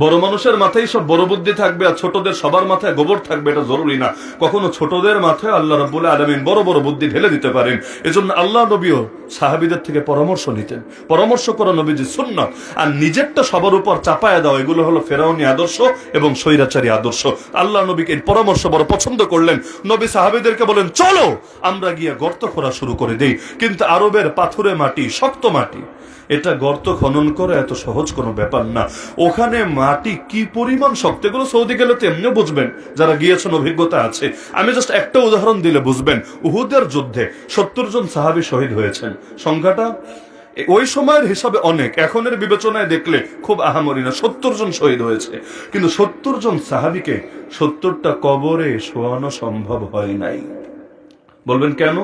বড় মানুষের মাথায় সব বড় বুদ্ধি থাকবে আর ছোটদের সবার মাথায় গোবর থাকবে, এটা জরুরি না। কখনো ছোটদের মাথায় আল্লাহ রাব্বুল আলামিন বড় বড় বুদ্ধি ঢেলে দিতে পারেন। এজন্য আল্লাহ নবীও সাহাবীদের থেকে পরামর্শ নিতেন, পরামর্শ করা নবীজির সুন্নাত। আর নিজেরটা সবার উপর চাপায়া দাও, এগুলো হলো ফেরাউনি আদর্শ এবং স্বৈরাচারী আদর্শ। আল্লাহ নবীকে এই পরামর্শ বড় পছন্দ করলেন। নবী সাহাবীদেরকে বলেন, চলো আমরা গিয়ে গর্ত খোঁড়া শুরু করে দেই। কিন্তু আরবের পাথুরে মাটি, শক্ত মাটি, এটা গর্ত খনন করা এত সহজ কোনো ব্যাপার না। ওখানে মাটি কি পরিমাণ শক্ত, এগুলো সৌদি গেলে তো এমনিও বুঝবেন, যারা গিয়েছেন অভিজ্ঞতা আছে। আমি জাস্ট একটা উদাহরণ দিলে বুঝবেন। উহুদের যুদ্ধে 70 জন সাহাবী শহীদ হয়েছেন। সংখ্যাটা ওই সময়ের হিসাবে অনেক, এখনের বিবেচনায় দেখলে খুব আহামরি না, 70 জন শহীদ হয়েছে। কিন্তু 70 জন সাহাবীকে 70টা কবরে শোয়ানো সম্ভব হয় নাই। বলবেন কেন?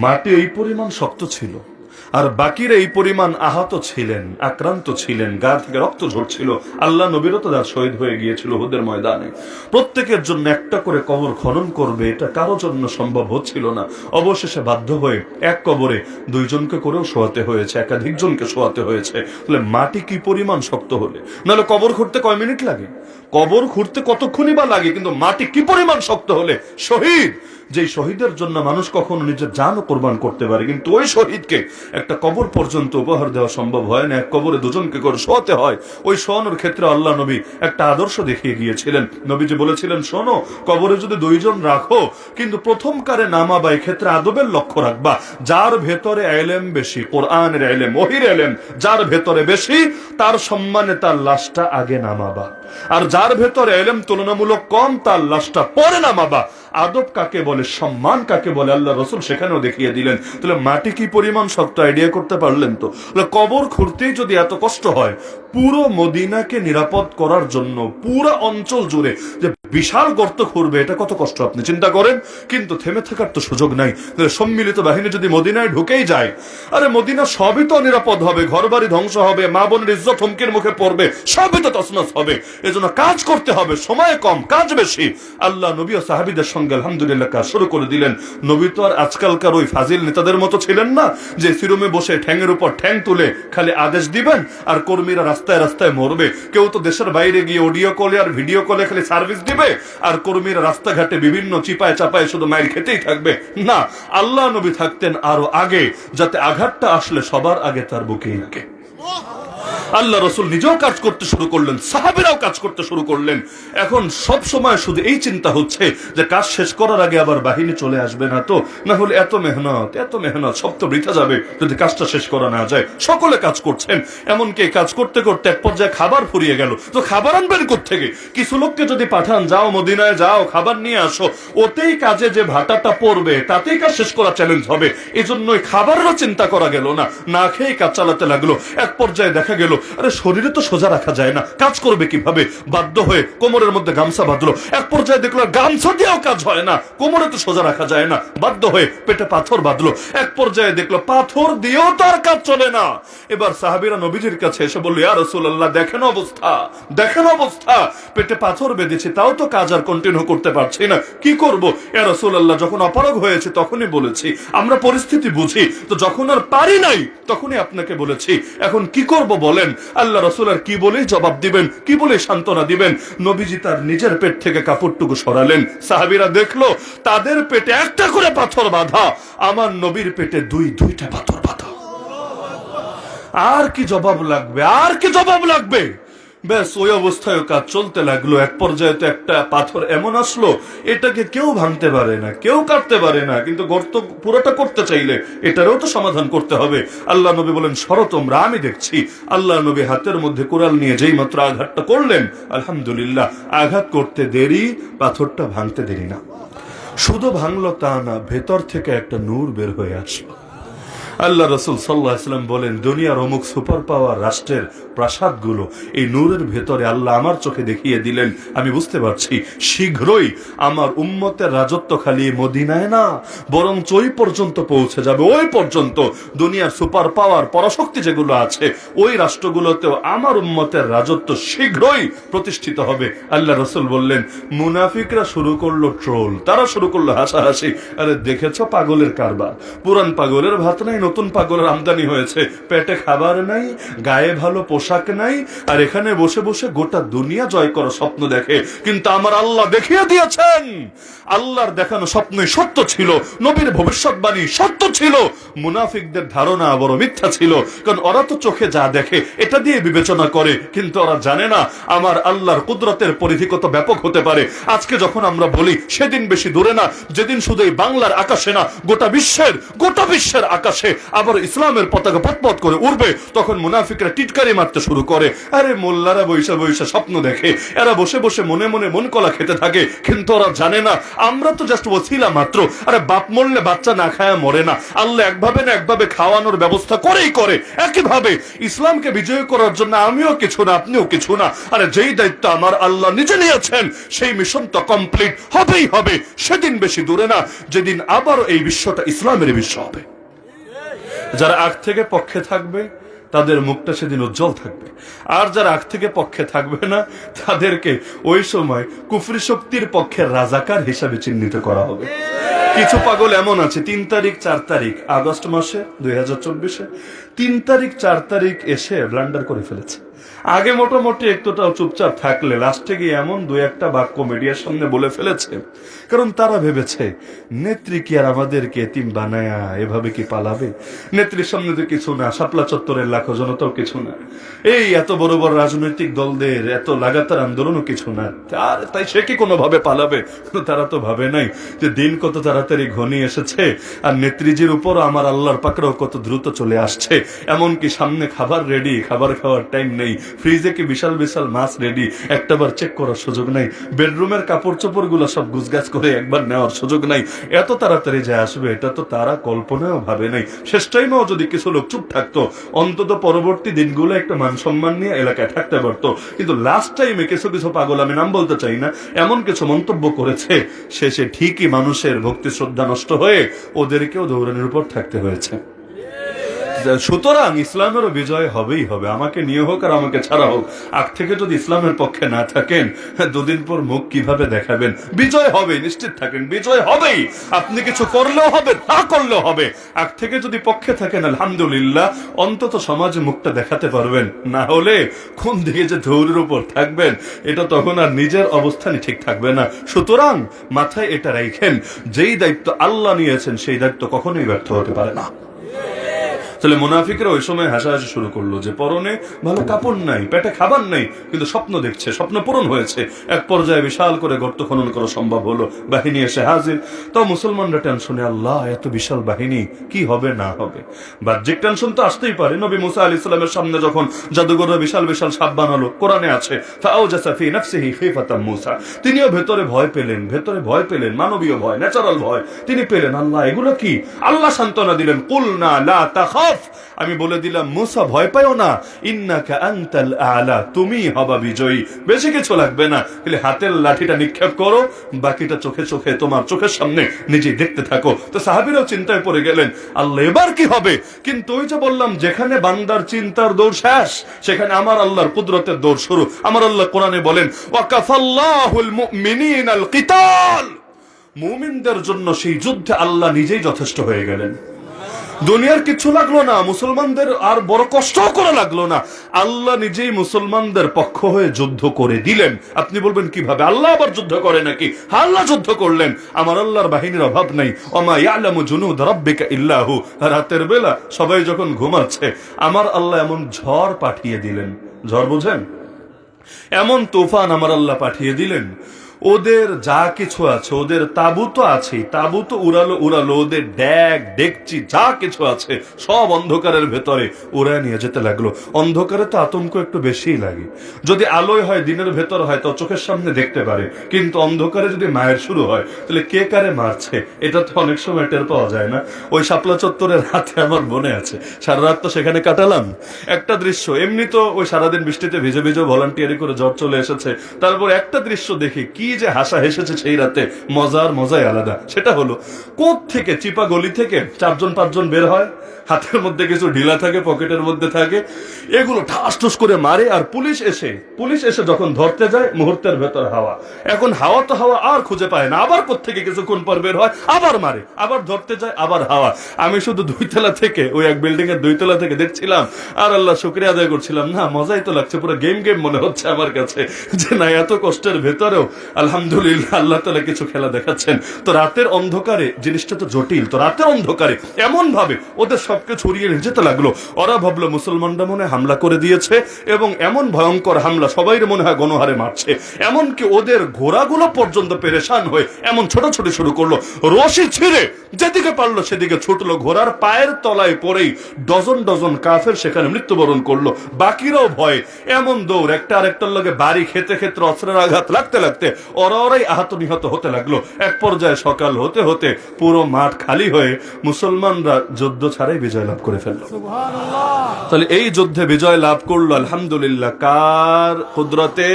মাটি এই পরিমাণ শক্ত ছিল, আর বাকিরা এই পরিমাণ আহত ছিলেন, আক্রান্ত ছিলেন, গা থেকে রক্ত ঝরছিল। আল্লাহ নবীরও তো তার শহীদ হয়ে গিয়েছিল উহুদের ময়দানে। প্রত্যেকের জন্য একটা করে কবর খনন করবে, এটা কারো জন্য সম্ভব হচ্ছিল না। অবশেষে বাধ্য হয়ে এক কবরে 2 জনকে করেও শোয়াতে হয়েছে, একাধিক জনকে শোয়াতে হয়েছে। তাহলে মাটি কি পরিমাণ শক্ত হলে, নাহলে কবর খুঁড়তে কয় মিনিট লাগে, কবর খুঁড়তে কতক্ষণই বা লাগে, কিন্তু মাটি কি পরিমাণ শক্ত হলে শহীদ, যেই শহীদের জন্য মানুষ কখনো নিজের জানও কোরবান করতে পারে, কিন্তু ওই শহীদকে একটা কবর পর্যন্ত উপহার দেওয়া সম্ভব হয় না। এক কবরে 2 জনকে করে শোয়াতে হয়। ওই শোয়ানোর ক্ষেত্রে আল্লাহ নবী একটা আদর্শ দেখিয়ে গিয়েছিলেন। নবীজি বলেছিলেন, শোনো, কবরে যদি 2 জন রাখো, কিন্তু প্রথম কারে নামাবা, এই ক্ষেত্রে আদবের লক্ষ্য রাখবা, যার ভেতরে ইলম বেশি, কোরআনের ইলম, ওহীর ইলম যার ভেতরে বেশি, তার সম্মানে তার লাশটা আগে নামাবা, আর যার ভেতরে ইলম তুলনামূলক কম, তার লাশটা পরে নামাবা। আদব কাকে বলে, সম্মান কাকে বলে, আল্লাহ রাসূল সেখানেও দেখিয়ে দিলেন। তাহলে মাটি কি পরিমাণ শক্ত আইডিয়া করতে পারলেন তো? কবর খুঁড়তেই যদি এত কষ্ট হয়, পুরো মদিনাকে নিরাপদ করার জন্য পুরো অঞ্চল জুড়ে যে বিশাল গর্ত খুঁড়বে, এটা কত কষ্ট আপনি চিন্তা করেন। কিন্তু থেমে থাকার তো সুযোগ নাই। সম্মিলিত বাহিনী যদি মদিনায় ঢুকেই যায়, আরে মদিনা সবই তো নিরাপদ হবে, ঘরবাড়ি ধ্বংস হবে, মা বোনের ইজ্জত হুমকির মুখে পড়বে, সবই তো তছনছ হবে। এজন্য কাজ করতে হবে, সময় কম, কাজ বেশি। আল্লাহ নবী ও সাহাবীদের সঙ্গে আলহামদুলিল্লাহ কাজ শুরু করে দিলেন। নবী তো আর আজকালকার ওই ফাজিল নেতাদের মতো ছিলেন না, যে সিরুমে বসে ঠ্যাংয়ের উপর ঠ্যাং তুলে খালি আদেশ দিবেন আর কর্মীরা রাস্তায় রাস্তায় মরবে। কেউ তো দেশের বাইরে গিয়ে অডিও কলে আর ভিডিও কলে খালি সার্ভিস দিবে, আর কর্মীরা রাস্তাঘাটে বিভিন্ন চিপায় চাপায় শুধু মাইল খেতেই থাকবে। না, আল্লাহ নবী থাকতেন আরো আগে, যাতে আঘাতটা আসলে সবার আগে তার বুকেই লাগে। আল্লাহ রাসূল নিজেও কাজ করতে শুরু করলেন, সাহাবীরাও কাজ করতে শুরু করলেন। এখন সব সময় শুধু এই চিন্তা হচ্ছে যে কাজ শেষ করার আগে আবার বাহিনী চলে আসবে না তো, না হলে এত মেহনত সব তো বৃথা যাবে যদি কাজটা শেষ করা না যায়। সকলে কাজ করছেন, এমনকি কাজ করতে করতে এক পর্যায়ে খাবার ফুরিয়ে গেল, তো খাবার আনবেন কোত্থেকে? কিছু লোককে যদি পাঠান, যাও মদিনায় যাও খাবার নিয়ে আসো, ওতেই কাজে যে ভাটাটা পড়বে তাতেই কাজ শেষ করা চ্যালেঞ্জ হবে। এই জন্যই খাবারেরও চিন্তা করা গেল না, না খেয়ে কাজ চালাতে লাগলো। এক পর্যায়ে দেখা গেল আরে শরীরে তো সোজা রাখা যায় না, কাজ করবে কিভাবে? বাধ্য হয়ে কোমরের মধ্যে গামছা বাঁধলো। এক পর্যায়ে দেখলো গামছা দিয়েও কাজ হয় না, কোমরে তো সোজা রাখা যায় না, বাধ্য হয়ে পেটে পাথর বাঁধলো। এক পর্যায়ে দেখলো পাথর দিয়েও তার কাজ চলে না। এবার সাহাবীরা নবীজির কাছে এসে বলল, ইয়া রাসূলুল্লাহ দেখেন অবস্থা, পেটে পাথর বেঁধেছে, তাও তো কাজ আর কন্টিনিউ করতে পারছি না, কি করব? ইয়া রাসূলুল্লাহ যখন অপারগ হয়েছে তখনই বলেছি, আমরা পরিস্থিতি বুঝি, তো যখন আর পারি নাই তখনই আপনাকে বলেছি, এখন কি করব বলেন? আল্লাহ রাসূল আর কি বলে জবাব দিবেন, কি বলে সান্ত্বনা দিবেন? নবীজি তার নিজের পেট থেকে কাপড়টুকু সরালেন। সাহাবীরা দেখলো তাদের পেটে একটা করে পাথর বাঁধা, আমার নবীর পেটে দুইটা পাথর বাঁধা। আর কি জবাব লাগবে? ব্যাস ওই অবস্থায় কাজ চলতে লাগলো। এক পর্যায়ে তো একটা পাথর এমন আসলো, এটাকে কেউ ভাঙতে পারে না, কেউ কাটতে পারে না, কিন্তু গর্ত পুরোটা করতে চাইলে এটারও তো সমাধান করতে হবে। আল্লাহ নবী বলেন, সরো তোমরা, আমি দেখছি। আল্লাহ নবী হাতের মধ্যে কোরাল নিয়ে যেই মাত্র আঘাতটা করলেন, আলহামদুলিল্লাহ, আঘাত করতে দেরি, পাথরটা ভাঙতে দেরি না। শুধু ভাঙলো তা না, ভেতর থেকে একটা নূর বের হয়ে আসলো। আল্লাহ রাসূল সাল্লাল্লাহু আলাইহি ওয়াসাল্লাম বলেন, দুনিয়ার অমুক সুপার পাওয়ার রাষ্ট্রের প্রাসাদগুলো এই নূরের ভেতরে আল্লাহ আমার চোখে দেখিয়ে দিলেন। আমি বুঝতে পারছি শীঘ্রই আমার উম্মতের রাজত্ব খালি মদিনায় না, বরং ওই পর্যন্ত পৌঁছে যাবে। ওই পর্যন্ত দুনিয়ার সুপার পাওয়ার পরাশক্তি যেগুলো আছে ওই রাষ্ট্রগুলোতেও আমার উম্মতের রাজত্ব শীঘ্রই প্রতিষ্ঠিত হবে। আল্লাহ রাসূল বললেন, মুনাফিকরা শুরু করলো ট্রোল, তারা শুরু করলো হাসাহাসি। আরে দেখেছো পাগলের কারবার, পুরান পাগলের ভাত নাই, নতুন পাগলের আমদানি হয়েছে, পেটে খাবার নাই, গায়ে ভালো পোশাক নাই, আর এখানে বসে বসে গোটা দুনিয়া জয় করার স্বপ্ন দেখে। কিন্তু আমার আল্লাহ দেখিয়ে দিয়েছেন, আল্লাহর দেখানো স্বপ্নই সত্য ছিল, নবীর ভবিষ্যৎবাণী সত্য ছিল, মুনাফিকদের ধারণা বড় মিথ্যা ছিল। কারণ ওরা তো চোখে যা দেখে এটা দিয়ে বিবেচনা করে, কিন্তু ওরা জানে না আমার আল্লাহর কুদরতের পরিধি কত ব্যাপক হতে পারে। আজকে যখন আমরা বলি, সেদিন বেশি দূরে না যেদিন শুধু এই বাংলার আকাশে না, গোটা বিশ্বের আকাশে আবার ইসলামের পতাকা পতপত করে উড়বে, তখন মুনাফিকরা টিটকারি মারতে শুরু করে। আরে মোল্লারা বৈশা স্বপ্ন দেখে, এরা বসে বসে মনে মনে মন কলা খেতে থাকে, কিন্তু ওরা জানে না আমরা তো জাস্ট ওসিলা মাত্র। আরে বাপ মরলে বাচ্চা না খায়া মরে না, আল্লাহ একভাবে না একভাবে খাওয়ানোর ব্যবস্থা করেই করে। একইভাবে ইসলামকে বিজয় করার জন্য আমিও কিছু না, আপনিও কিছু না। আরে যেই দায়িত্ব আমার আল্লাহ নিজে নিয়েছেন, সেই মিশন তো কমপ্লিট হবেই হবে। সেদিন বেশি দূরে না যেদিন আবারও এই বিশ্বটা ইসলামের বিশ্ব হবে। যারা আগ থেকে পক্ষে থাকবে তাদের মুখটা সেদিন উজ্জ্বল থাকবে, আর যারা আগ থেকে পক্ষে থাকবে না তাদেরকে ওই সময় কুফরি শক্তির পক্ষের রাজাকার হিসাবে চিহ্নিত করা হবে। কিছু পাগল এমন আছে 3 তারিখ 4 তারিখ আগস্ট মাসে 2024-এ 3 তারিখ 4 তারিখ এসে ব্লান্ডার করে ফেলেছে। আগে মোটামুটি একটুটাও চুপচাপ থাকলে লাস্টে গিয়ে এমন 2-1টা বাক্য মিডিয়ার সামনে বলে ফেলেছে, কারণ তারা ভেবেছে নেত্রী কি আর আমাদেরকে এতিম বানায়া এভাবে কি পালাবে? নেত্রীর সামনে তো কিছু না, শাপলা চত্বরের লাখো জনতাও কিছু না, এই এত বড় বড় রাজনৈতিক দলদের এত লাগাতার আন্দোলনও কিছু না, আর তাই সে কি কোনোভাবে পালাবে? তারা তো ভাবে নাই যে দিন কত তাড়াতাড়ি ঘনিয়ে এসেছে, আর নেত্রীজির উপর আমার আল্লাহর পাকড়াও কত দ্রুত চলে আসছে। এমনকি সামনে খাবার রেডি, খাবার খাওয়ার টাইম নেই, ফ্রিজে কি বিশাল বিশাল মাছ রেডি, একটাবার চেক করার সুযোগ নাই, বেডরুমের কাপড় চোপড় গুলো সব গুছগাছ করে একবার নেওয়ার সুযোগ নাই। এত তাড়াতাড়ি যে আসবে এটা তো তারা কল্পনাও ভাবে নাই। শেষ টাইমেও যদি কিছু লোক চুপ থাকতো, অন্তত পরবর্তী দিনগুলো একটা মান সম্মান নিয়ে এলাকায় থাকতে পারতো। কিন্তু লাস্ট টাইমে কিছু কিছু পাগল, আমি নাম বলতে চাই না, এমন কিছু মন্তব্য করেছে, শেষে ঠিকই মানুষের ভক্তি শ্রদ্ধা নষ্ট হয়ে ওদেরকেও দৌড়ানোর উপর থাকতে হয়েছে। সুতরাং ইসলামেরও বিজয় হবেই হবে, আমাকে নিয়ে হোক আর আমাকে ছাড়া হোক। আগ থেকে যদি ইসলামের পক্ষে না থাকেন, 2 দিন পর মুখ কিভাবে দেখাবেন? বিজয় হবে, নিশ্চিত থাকেন, বিজয় হবেই। আপনি কিছু করলেও হবে, না করলেও হবে। আগ থেকে যদি পক্ষে থাকেন, আলহামদুলিল্লাহ, অন্তত সমাজে মুখটা দেখাতে পারবেন। না হলে কোন দিকে যে দৌড়ের উপর থাকবেন, এটা তখন আর নিজের অবস্থানই ঠিক থাকবে না। সুতরাং মাথায় এটা রাখেন, যেই দায়িত্ব আল্লাহ নিয়েছেন সেই দায়িত্ব কখনোই ব্যর্থ হতে পারে না। তাহলে মুনাফিকরা ওই সময় হাসাহাসি শুরু করলো যে পরনে ভালো কাপড় নাই, পেটে খাবার নাই, কিন্তু স্বপ্ন দেখছে, স্বপ্ন পূরণ হয়েছে। এক পর্যায়ে বিশাল করে গর্ত খনন করা সম্ভব হলো, বাহিনী এসে হাজির। তো মুসলমানরা টেনশনে, আল্লাহ এত বিশাল বাহিনী, কি হবে না হবে। বাহ্যিক টেনশন তো আসতেই পারে। নবী মুসা আলাইহিস সালামের সামনে যখন জাদুঘররা বিশাল বিশাল সাপ বানালো, কোরআনে আছে ফাআউজাসা ফি নাফসিহি খিফাতাম মুসা, তিনিও ভেতরে ভয় পেলেন, মানবীয় ভয়, ন্যাচারাল ভয় তিনি পেলেন। আল্লাহ এগুলো কি? আল্লাহ সান্ত্বনা দিলেন, কুলনা লা তাখাফ, আমি বলে দিলাম মুসা ভয় পাও না, ইন্নাকা আনতাল আ'লা, তুমি হবা বিজয়ী। বেশি কিছু লাগবে না, খালি হাতের লাঠিটা নিক্ষেপ করো, বাকিটা চোখে চোখে তোমার চোখের সামনে নিজেই দেখতে থাকো। তো সাহাবীরাও চিন্তায় পড়ে গেলেন, আল্লাহ এবার কি হবে? কিন্তু ওই যে বললাম, যেখানে বান্দার চিন্তার দৌড় শেষ, সেখানে আমার আল্লাহর কুদরতের দৌড় শুরু। আমার আল্লাহ কোরআনে বলেন, ওয়াকাফাল্লাহুল মুমিনিনাল কিতাল, মুমিনদের জন্য সেই যুদ্ধে আল্লাহ নিজেই যথেষ্ট হয়ে গেলেন। দুনিয়ার কিছু লাগলো না, মুসলমানদের আর বড় কষ্ট করা লাগলো না, আল্লাহ নিজেই মুসলমানদের পক্ষ হয়ে যুদ্ধ করে দিলেন। আপনি বলবেন কিভাবে? আল্লাহ আবার যুদ্ধ করে নাকি? আল্লাহ যুদ্ধ করলেন। আমার আল্লাহর বাহিনীর অভাব নাই। ওমা ইয়ালামু জুনুদ রাব্বিকা ইল্লাহু, রাতের বেলা সবাই যখন ঘুমাচ্ছে, আমার আল্লাহ এমন ঝড় পাঠিয়ে দিলেন। ঝড় বুঝেন? এমন তুফান আমার আল্লাহ পাঠিয়ে দিলেন, ওদের যা কিছু আছে, ওদের তাবুত আছে, তাবুত উড়ালো, ওদের ড্যাগ ডেকচি যা কিছু আছে সব অন্ধকারের ভেতরে উড়ায় নিয়ে যেতে লাগলো। অন্ধকারে তো আতঙ্ক একটু বেশিই লাগে। যদি আলোয় হয়, দিনের ভেতর হয়, তো চোখের সামনে দেখতে পারে, কিন্তু অন্ধকারে যদি মায়ের শুরু হয়, তাহলে কে কারে মারছে এটা তো অনেক সময় টের পাওয়া যায় না। ওই শাপলা চত্বরের রাতে আমার মনে আছে, সারা রাত তো সেখানে কাটালাম। একটা দৃশ্য, এমনি তো ওই সারাদিন বৃষ্টিতে ভিজে ভিজে ভলান্টিয়ারি করে জ্বর চলে এসেছে, তারপর একটা দৃশ্য দেখি, কি যে হাসা হেসেছে সেই রাতে, মজাই আলাদা। সেটা হলো, কোথ থেকে চিপা গলি থেকে 4-5 বের হয়, হাতের মধ্যে কিছু ঢিলা থাকে, পকেটের মধ্যে থাকে, এগুলো ঠাস ঠুস করে মারে। আর পুলিশ এসে যখন ধরতে যায়, মুহূর্তের ভেতর হাওয়া, এখন হাওয়া তো হাওয়া আর খুঁজে পায় না, আবার কোত্থেকে কিছুক্ষণ পর বের হয়, আবার মারে, আবার ধরতে যায়, আবার হাওয়া। আমি শুধু 2 তলা থেকে, ওই এক বিল্ডিং এর 2 তলা থেকে দেখছিলাম, আর আল্লাহ শুকরিয়া আদায় করছিলাম, না মজাই তো লাগছে, পুরো গেম মনে হচ্ছে আমার কাছে, যে না এত কষ্টের ভেতরেও আলহামদুলিল্লাহ আল্লাহ তাআলা কিছু খেলা দেখাচ্ছেন। তো রাতের অন্ধকারে জিনিসটা তো জটিল, তো রাতের অন্ধকারে এমন ভাবে ওদের সবকিছু উড়িয়ে নিয়ে যেতে লাগলো। ওরা ভাবলো মুসলমানরা মনে হামলা করে দিয়েছে, এবং এমন ভয়ঙ্কর হামলা, সবাই মনে হয় গণহারে মারছে। এমনকি ওদের ঘোড়াগুলো পর্যন্ত পেরেশান হয়ে এমন ছোটাছুটি শুরু করলো, রশি ছিঁড়ে যেদিকে পারলো সেদিকে ছুটলো। ঘোড়ার পায়ের তলায় পড়েই ডজন কাফের সেখানে মৃত্যুবরণ করলো। বাকিরাও ভয়ে এমন দৌড়, একটা আরেকটার লগে বাড়ি খেতে অস্ত্রের আঘাত লাগতে ওরাই আহত নিহত হতে লাগলো। এক পর্যায়ে সকাল হতে হতে পুরো মাঠ খালি হয়ে মুসলমানরা যুদ্ধ ছাড়াই বিজয় লাভ করে ফেলল। তাহলে এই যুদ্ধে বিজয় লাভ করলো আলহামদুলিল্লাহ কার কুদরতে?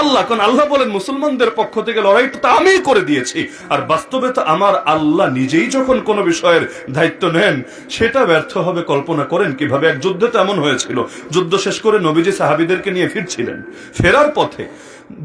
আল্লাহ। কারণ আল্লাহ বলেন মুসলমানদের পক্ষ থেকে লড়াইটা তো আমি করে দিয়েছি। আর বাস্তবে তো আমার আল্লাহ নিজেই যখন কোনো বিষয়ের দায়িত্ব নেন, সেটা ব্যর্থ হবে কল্পনা করেন কিভাবে? এক যুদ্ধে তো এমন হয়েছিল, যুদ্ধ শেষ করে নবীজি সাহাবীদেরকে নিয়ে ফিরছিলেন, ফেরার পথে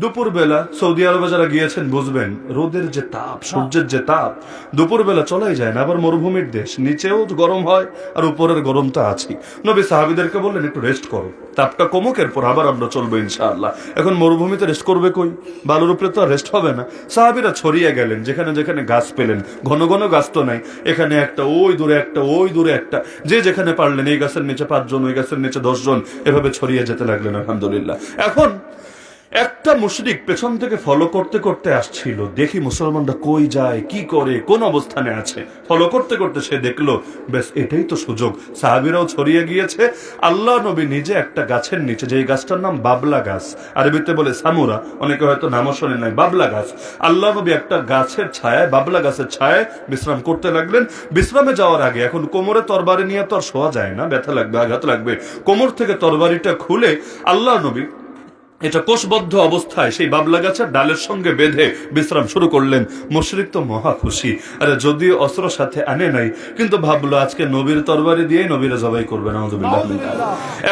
দুপুর বেলা, সৌদি আরবে যারা গিয়েছেন বুঝবেন, রোদের যে তাপ, সূর্যের যে তাপ, দুপুর বেলা চলাই যায় না। আবার মরুভূমির দেশ, নিচেও গরম হয় আর উপরের গরমটা আছে। নবী সাহাবীদেরকে বললেন একটু রেস্ট করো, তাপটা কমুক, এরপর আবার আমরা চলবো ইনশাআল্লাহ। এখন মরুভূমিতে রেস্ট করবে কই? বালুর উপরে তো আর রেস্ট হবে না। সাহাবীরা ছড়িয়ে গেলেন, যেখানে যেখানে গাছ পেলেন, ঘন ঘন গাছ তো নাই, এখানে একটা, ওই দূরে একটা, ওই দূরে একটা, যে যেখানে পারলেন, এই গাছের নিচে 5 জন, ওই গাছের নিচে 10 জন, এভাবে ছড়িয়ে যেতে লাগলেন আলহামদুলিল্লাহ। এখন একটা মুশরিক পেছন থেকে ফলো করতে করতে আসছিল, দেখি মুসলমানরা কই যায়, কি করে, কোন অবস্থানে আছে। ফলো করতে করতে সে দেখলো, বেশ এটাই তো সুযোগ, সাহাবীরাও ছড়িয়ে গিয়েছে। আল্লাহ নবী নিজে একটা গাছের নিচে, যে গাছটার নাম বাবলা গাছ, আরবিতে বলে সামুরা, অনেকে হয়তো নামও শোনে নাই, বাবলা গাছ। আল্লাহ নবী একটা গাছের ছায়ায়, বাবলা গাছের ছায়ায় বিশ্রাম করতে লাগলেন। বিশ্রামে যাওয়ার আগে, এখন কোমরে তরবারি নিয়ে তো আর শোয়া যায় না, ব্যথা লাগবে, আঘাত লাগবে, কোমর থেকে তরবারিটা খুলে আল্লাহ নবী এটা কোষবদ্ধ অবস্থায় সেই বাবলা গাছের ডালের সঙ্গে বেঁধে বিশ্রাম শুরু করলেন। মুশরিক তো মহা খুশি, আরে যদিও অস্ত্র সাথে আনে নাই, কিন্তু ভাবলো আজকে নবীর তরবারি দিয়ে নবীরা জবাই করবে, নাউযুবিল্লাহ।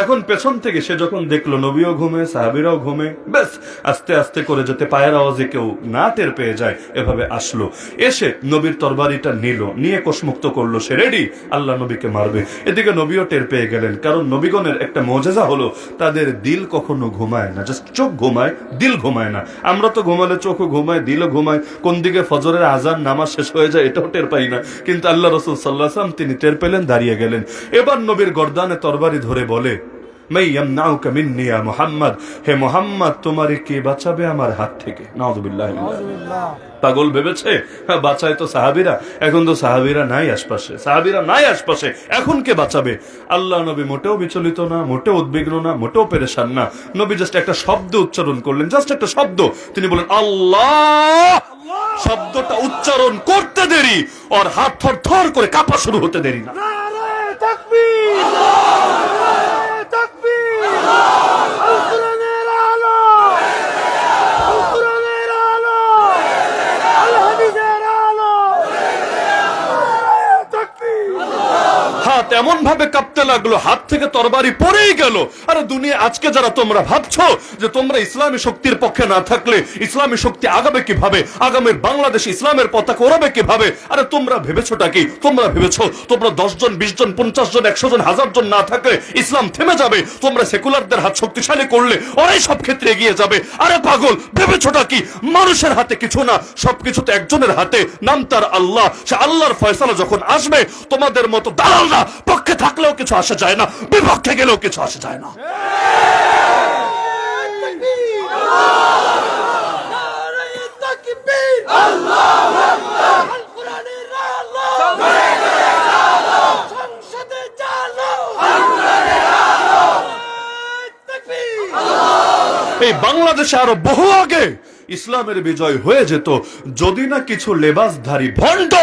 এখন পেছন থেকে সে যখন দেখলো নবীও ঘুমে, সাহাবীরাও ঘুমে, বেশ আস্তে আস্তে করে যেতে পায়ের আওয়াজে কেউ না টের পেয়ে যায়, এভাবে আসলো, এসে নবীর তরবারিটা নিয়ে কোষমুক্ত করলো, সে রেডি, আল্লাহ নবীকে মারবে। এদিকে নবীও টের পেয়ে গেলেন, কারণ নবীগণের একটা মুজিজা হলো তাদের দিল কখনো ঘুমায় না। চোখ ঘুমায়, দিল ঘুমায় না। আমরা তো ঘুমালে চোখও ঘুমায়, দিলও ঘুমায়, কোন দিকে ফজরের আজান নামাজ শেষ হয়ে যায় এটাও টের পাই না। কিন্তু আল্লাহ রাসূল সাল্লাল্লাহু আলাইহি ওয়াসাল্লাম তিনি টের পেলেন, দাঁড়িয়ে গেলেন। এবার নবীর গর্দানে তরবারি ধরে বলে, মাই ইয়ামনাউকা মিন্নি ইয়া মুহাম্মদ, হে মুহাম্মদ তোমারে কে বাঁচাবে আমার হাত থেকে? নাউযুবিল্লাহ। পাগল ভেবেছে বাঁচায় তো সাহাবীরা, এখন তো সাহাবীরা নাই আশপাশে, সাহাবীরা নাই আশপাশে, এখন কে বাঁচাবে? আল্লাহ নবী মোটেও বিচলিত না, মোটেও উদ্বিগ্ন না, মোটেও পেরেশান না। নবী জাস্ট একটা শব্দ উচ্চারণ করলেন, জাস্ট একটা শব্দ। তিনি বলেন আল্লাহ। শব্দটা উচ্চারণ করতে দেরি, ওর হাত থর থর করে কাঁপা শুরু হতে দেরি না। হাত এমন ভাবে কাঁপতে লাগলো, হাত থেকে তরবারি পড়েই গেল। আরে দুনিয়া আজকে যারা তোমরা ভাবছো যে তোমরা ইসলামী শক্তির পক্ষে না থাকলে ইসলামী শক্তি আগাবে কিভাবে, আগামীর বাংলাদেশ ইসলামের পতাকা ওড়াবে কিভাবে? আরে তোমরা ভেবেছোটা কি? তোমরা ভেবেছো তোমরা 10 জন 20 জন 50 জন 100 জন 1000 জন না থাকলে ইসলাম থেমে যাবে? তোমরা সেকুলারদের হাত শক্তিশালী করলে ওরাই সব ক্ষেত্রে এগিয়ে যাবে। আরে পাগল, ভেবেছোটা কি? মানুষের হাতে কিছু না, সবকিছু তো একজনের হাতে, নাম তার আল্লাহ। সে আল্লাহর ফয়সালা যখন আসবে, তোমাদের মতো দালালরা পক্ষে থাকলেও কিছু আসে যায় না, বিপক্ষে গেলেও কিছু আসে যায় না। এই বাংলাদেশে আরো বহু আগে ইসলামের বিজয় হয়ে যেত যদি না কিছু লেবাসধারী ভণ্ড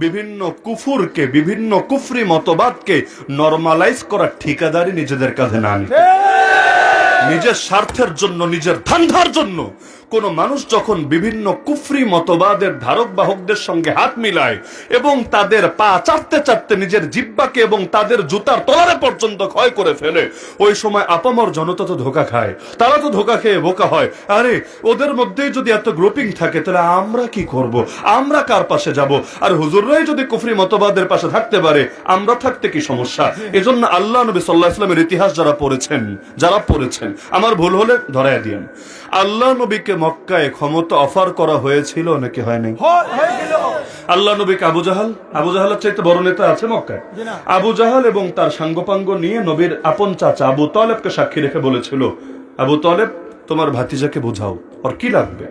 বিভিন্ন কুফুরকে, বিভিন্ন কুফরি মতবাদকে নরমালাইজ করার ঠিকাদারি নিজেদের কাঁধে না নিত। নিজের স্বার্থের জন্য, নিজের ধান্দার জন্য কোন মানুষ যখন বিভিন্ন কুফরি মতবাদের ধারক বাহকদের সঙ্গে হাত মিলায় এবং তাদের পা চাটতে চাটতে নিজের জিহ্বাকে এবং তাদের জুতার তলারে পর্যন্ত ক্ষয় করে ফেলে, ওই সময় আপামর জনতা তো ধোকা খায়, তারা তো ধোকা খেয়ে বোকা হয়। আরে ওদের মধ্যেই যদি এত গ্রুপিং থাকে তাহলে আমরা কি করব? আমরা কার পাশে যাব? আর হুজুররাই যদি কুফরি মতবাদের পাশে থাকতে পারে, আমরা থাকতে কি সমস্যা? এজন্য আল্লাহ নবী সাল্লাল্লাহু আলাইহি ওয়াসাল্লামের ইতিহাস যারা পড়েছেন আমার ভুল হলে ধরায় দিয়েন। আল্লাহ নবীকে মক্কায় ক্ষমতা অফার করা হয়েছিল নাকি হয় নাই? আল্লাহ নবীকে আবু জাহালের চাইতে বড় নেতা আছে মক্কায়? আবু জাহাল এবং তার সাঙ্গপাঙ্গ নিয়ে নবীর আপন চাচা আবু তালেবকে সাক্ষী রেখে বলেছিল, আবু তালেব তোমার ভাতিজাকে বোঝাও, ওর কি লাগবে?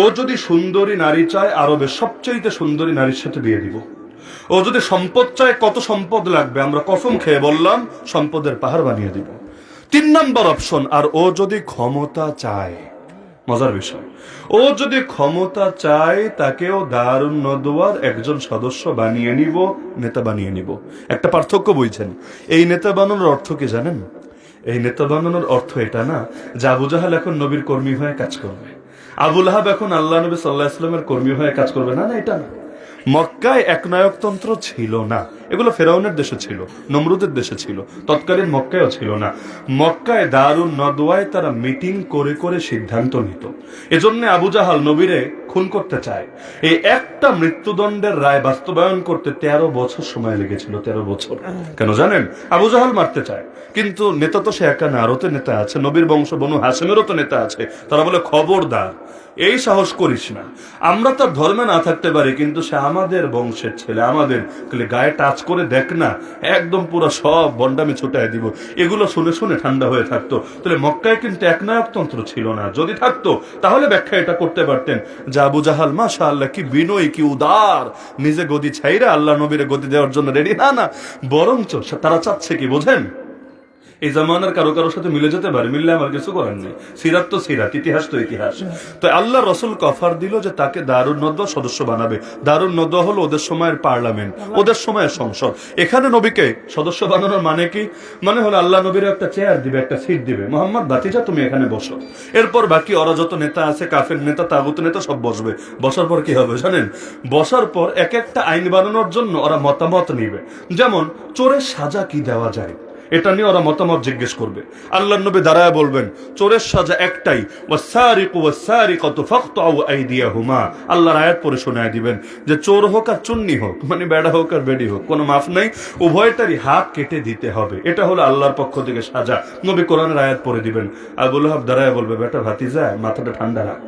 ও যদি সুন্দরী নারী চায় আরবের সবচেয়ে সুন্দরী নারীর সাথে বিয়ে দিব। ও যদি সম্পদ চায়, কত সম্পদ লাগবে আমরা কসম খেয়ে বললাম সম্পদের পাহাড় বানিয়ে দিব। 3 নম্বর অপশন, আর ও যদি ক্ষমতা চায়, মজার বিষয়, ও যদি ক্ষমতা চায় তাকেও দারুন নদওয়ার একজন সদস্য বানিয়ে নিব, নেতা বানিয়ে নিব। একটা পার্থক্য বুঝছেন? এই নেতা বানানোর অর্থ কি জানেন? এই নেতা বানানোর অর্থ এটা না যে আবু জাহাল এখন নবীর কর্মী হয়ে কাজ করবে, আবু লাহাব এখন আল্লাহ নবী সাল্লাল্লাহু আলাইহি ওয়াসাল্লামের কর্মী হয়ে কাজ করবে, না না, এটা না। মক্কায় একনায়কতন্ত্র ছিল না, এগুলো ফেরাউনের দেশে ছিল, নমরুদের দেশে ছিল, তৎকালীন মক্কায়ও ছিল না। মক্কায় দারুন নদওয়ায় তারা মিটিং করে করে সিদ্ধান্ত নিত। এজন্য আবু জাহাল নবীরে খুন করতে চায়। এই একটা মৃত্যুদণ্ডের রায় বাস্তবায়ন করতে 13 বছর সময় লেগেছিল। 13 বছর। কেন জানেন? আবু জাহাল মারতে চায়, কিন্তু নেতা তো সে একা না, আরো তো নেতা আছে, নবীর বংশ বনু হাশেমেরও তো নেতা আছে। তারা বলে খবরদার, এই সাহস করিস না। আমরা তার ধর্মে না থাকতে পারি, কিন্তু সে আমাদের বংশের ছেলে, আমাদের গায়ে টাচ করে দেখ না, একদম পুরো সব বন্ডামি ছুটায় দিব। এগুলো শুনে শুনে ঠান্ডা হয়ে থাকতো। তাহলে মক্কায় কিন্তু একনায়কতন্ত্র ছিল না। যদি থাকতো তাহলে ব্যাখ্যা এটা করতে পারতেন যে আবু জাহাল মাশাআল্লাহ কি বিনয়ী, কি উদার, নিজে গদি ছাইরা আল্লাহ নবীরে গদি দেওয়ার জন্য রেডি। না না, বরঞ্চ তারা চাচ্ছে কি বোঝেন? এই জামানার কারো কারোর সাথে মিলে যেতে পারে, মিললে আমার কিছু করার নেই। সিরাত তো সিরাত, ইতিহাস তো ইতিহাস। তো আল্লাহ রসুল অফার দিল যে তাকে দারুন নদওয়া সদস্য বানাবে। দারুন নদওয়া হলো ওদের সময়ের পার্লামেন্ট, ওদের সময়ের সংসদ। এখানে নবীকে সদস্য বানানোর মানে কি? মানে হলো আল্লাহ নবীর একটা চেয়ার দিবে, একটা সিট দিবে, মোহাম্মদ ভাতিজা তুমি এখানে বসো। এরপর বাকি ওরা যত নেতা আছে, কাফের নেতা, তাগুত নেতা, সব বসবে। বসার পর কি হবে জানেন? বসার পর এক একটা আইন বানানোর জন্য ওরা মতামত নিবে। যেমন চোরের সাজা কি দেওয়া যায়, এটা নিয়ে ওরা মতামত জিজ্ঞেস করবে। আল্লাহর নবী দাঁড়ায় বলবেন, চোরের সাজা একটাই, ওয়াসারিকু ওয়াসারিকাতু ফাকতাউ আইদিয়াহুমা। আল্লাহর আয়াত পড়ে শোনায় দিবেন যে চোর হোক আর চুন্নি হোক, মানে বেড়া হোক আর বেডি হোক, কোনো মাফ নাই, উভয়টারই হাত কেটে দিতে হবে। এটা হলো আল্লাহর পক্ষ থেকে সাজা। নবী কোরআনের আয়াত পড়ে দিবেন। আবু লাহাব দাঁড়ায় বলবে, বেটা ভাতিজা, মাথাটা ঠান্ডা রাখ,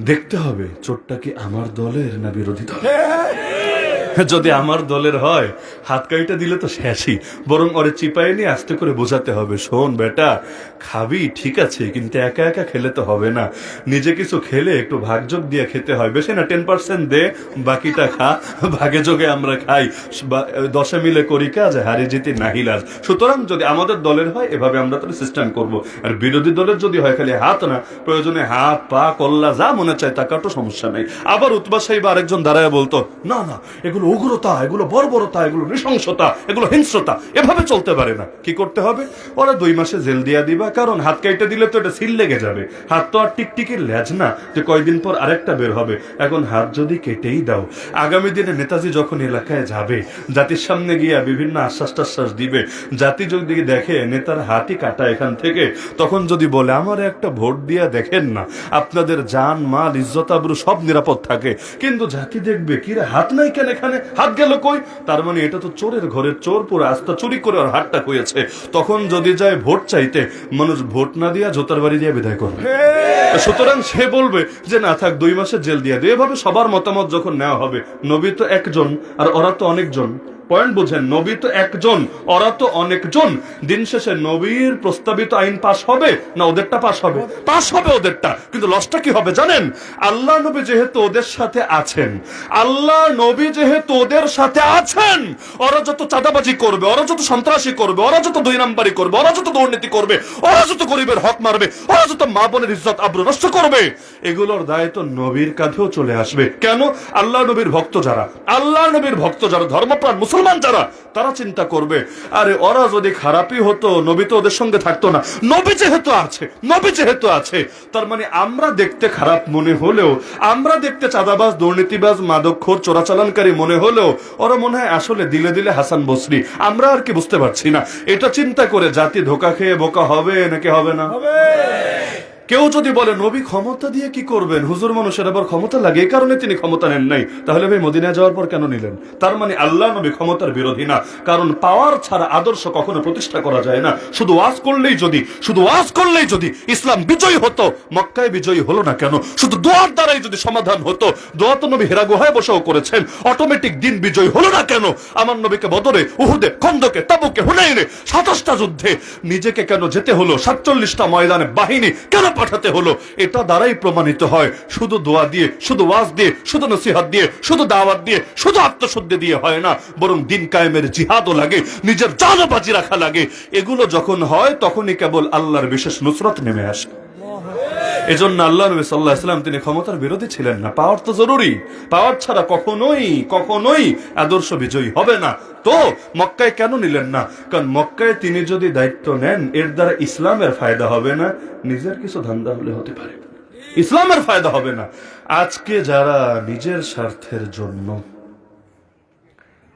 দেখতে হবে চোরটা কি আমার দলের না বিরোধী দলের। যদি আমার দলের হয় হাত কাইটা দিলে তো শেষই, বরং ওরে চিপাই নিয়ে আস্তে করে বোঝাতে হবে, শোন বেটা, খাবি ঠিক আছে, কিন্তু একা একা খেলে তো হবে না, নিজে কিছু খেলে একটু ভাগযোগ দিয়ে খেতে হয়, বেশি না 10% দে, বাকিটা খা, ভাগে যোগে আমরা খাই, 10 মিলে করি কাজ, হারি জিতি নাহিলাজ। সুতরাং যদি আমাদের দলের হয় এভাবে আমরা তাহলে সিস্টেম করব, আর বিরোধী দলের যদি হয় খালি হাত না, প্রয়োজনে হাত পা কল্লা যা মনে চায় তা কাটো, সমস্যা নেই। আবার উতবা সাহেব আরেকজন দাঁড়ায় বলতো, না না, এগুলো উগ্রতা, এগুলো বর্বরতা, এগুলো নৃশংসতা, এগুলো হিংস্রতা, এভাবে চলতে পারে না। কি করতে হবে? ওরা 2 মাসে জেল দিয়া দিবা, কারণ হাত কাইটে দিলে তো এটা সিল লেগে যাবে। হাত তো আর টিকটিকির লেজ না যে কয়দিন পর আরেকটা বের হবে। এখন হাত যদি কেটেই দাও, আগামী দিনে নেতাজি যখন এলাকায় যাবে, জাতির সামনে গিয়া বিভিন্ন আশ্বাস টাশ্বাস দিবে, জাতি যদি দেখে নেতার হাতই কাটা এখান থেকে, তখন যদি বলে আমার একটা ভোট দিয়া দেখেন না, আপনাদের জান মাল ইজ্জত আবরু সব নিরাপদ থাকে, কিন্তু জাতি দেখবে কিরে হাত নাই কেন, এখানে হাত গেল কই, তার মানে এটা তো চোরের ঘরের চোর, পুরো আস্থা চুরি করে আর হাতটা কইছে। তখন যদি যায় ভোট চাইতে, মানুষ ভোট না দিয়া জোতার বাড়ি দিয়ে বিদায় করবে। সুতরাং সে বলবে যে না থাক, 2 মাসের জেল দিয়ে দে। এভাবে সবার মতামত যখন নেওয়া হবে, নবী তো একজন আর ওরা তো অনেকজন, পয়েন্ট বুঝেন, নবী তো একজন, ওরা তো অনেকজন, দিন শেষে নবীর প্রস্তাবিত আইন পাশ হবে না ওদেরটা পাশ হবে? পাশ হবে ওদেরটা, কিন্তু লসটা কি হবে জানেন? আল্লাহ নবী যেহেতু ওদের সাথে আছেন, আল্লাহ নবী যেহেতু ওদের সাথে আছেন, ওরা যত চাঁদাবাজি করবে, ওরা যত সন্ত্রাসী করবে, ওরা যত 2 নাম্বারি করবে, ওরা যত দুর্নীতি করবে, ওরা যত গরিবের হক মারবে, ওরা যত মা বোনের ইজ্জত আবরু নষ্ট করবে, এগুলোর দায়িত্ব নবীর কাঁধেও চলে আসবে। কেন? আল্লাহ নবীর ভক্ত যারা, আল্লাহ নবীর ভক্ত যারা, ধর্মপ্রাণ মুসলমান যারা, তারা চিন্তা করবে, আরে ওরা যদি খারাপই হতো, নবী তো ওদের সঙ্গে থাকতো না। নবী যেহেতু আছে, নবী যেহেতু আছে, তার মানে আমরা দেখতে খারাপ মনে হলেও, আমরা দেখতে চাঁদাবাজ, দুর্নীতিবাজ, মাদকখোর, চোরাচালানকারী মনে হলেও, ওরা মনে হয় আসলে দিলে দিলে হাসান বসরি, আমরা আর কি বুঝতে পারছি না। এটা চিন্তা করে জাতি ধোকা খেয়ে বোকা হবে নাকি হবে না? কেউ যদি বলে নবী ক্ষমতা দিয়ে কি করবেন, হুজুর মানুষের আবার ক্ষমতা লাগে, এই কারণে তিনি ক্ষমতা নেন নাই, তাহলে ভাই মদিনায় যাওয়ার পর কেন নিলেন? তার মানে আল্লাহ নবী ক্ষমতার বিরোধী না, কারণ পাওয়ার ছাড়া আদর্শ কখনো প্রতিষ্ঠা করা যায় না। শুধু ওয়াজ করলেই যদি ইসলাম বিজয়ী হতো, মক্কায় বিজয়ী হলো না কেন? শুধু দোয়ার দ্বারাই যদি সমাধান হতো, দোয়া তো নবী হেরা গুহায় বসেও করেছেন, অটোমেটিক দিন বিজয় হলো না কেন? আমার নবীকে বদরে, উহুদে, খন্দকে, তাবুকে, হুনাইনে 27টা যুদ্ধে নিজেকে কেন যেতে হলো? 47টা ময়দানে বাহিনী কেন পাঠাতে হলো? এটা দ্বারাই প্রমাণিত হয় শুধু দোয়া দিয়ে, শুধু ওয়াজ দিয়ে, শুধু নসিহত দিয়ে, শুধু দাওয়াত দিয়ে, শুধু আত্মশুদ্ধি দিয়ে হয় না, বরং দিন কায়েমের জিহাদও লাগে, নিজের জানও বাজি রাখা লাগে। এগুলো যখন হয় তখনই কেবল আল্লাহর বিশেষ নুসরত নেমে আসে। এজন্য আল্লাহ নবী সাল্লাল্লাহু আলাইহি ওয়াসাল্লাম তিনি ক্ষমতার বিরোধী ছিলেন না। পাওয়ার তো জরুরি, পাওয়ার ছাড়া কখনোই আদর্শ বিজয়ী হবে না। তো মক্কায় কেন নিলেন না? কারণ মক্কায় তিনি যদি দায়িত্ব নেন, এর দ্বারা ইসলামের ফায়দা হবে না, নিজের কিছু ধান্দা হলে হতে পারে, ইসলামের ফায়দা হবে না। আজকে যারা নিজের স্বার্থের জন্য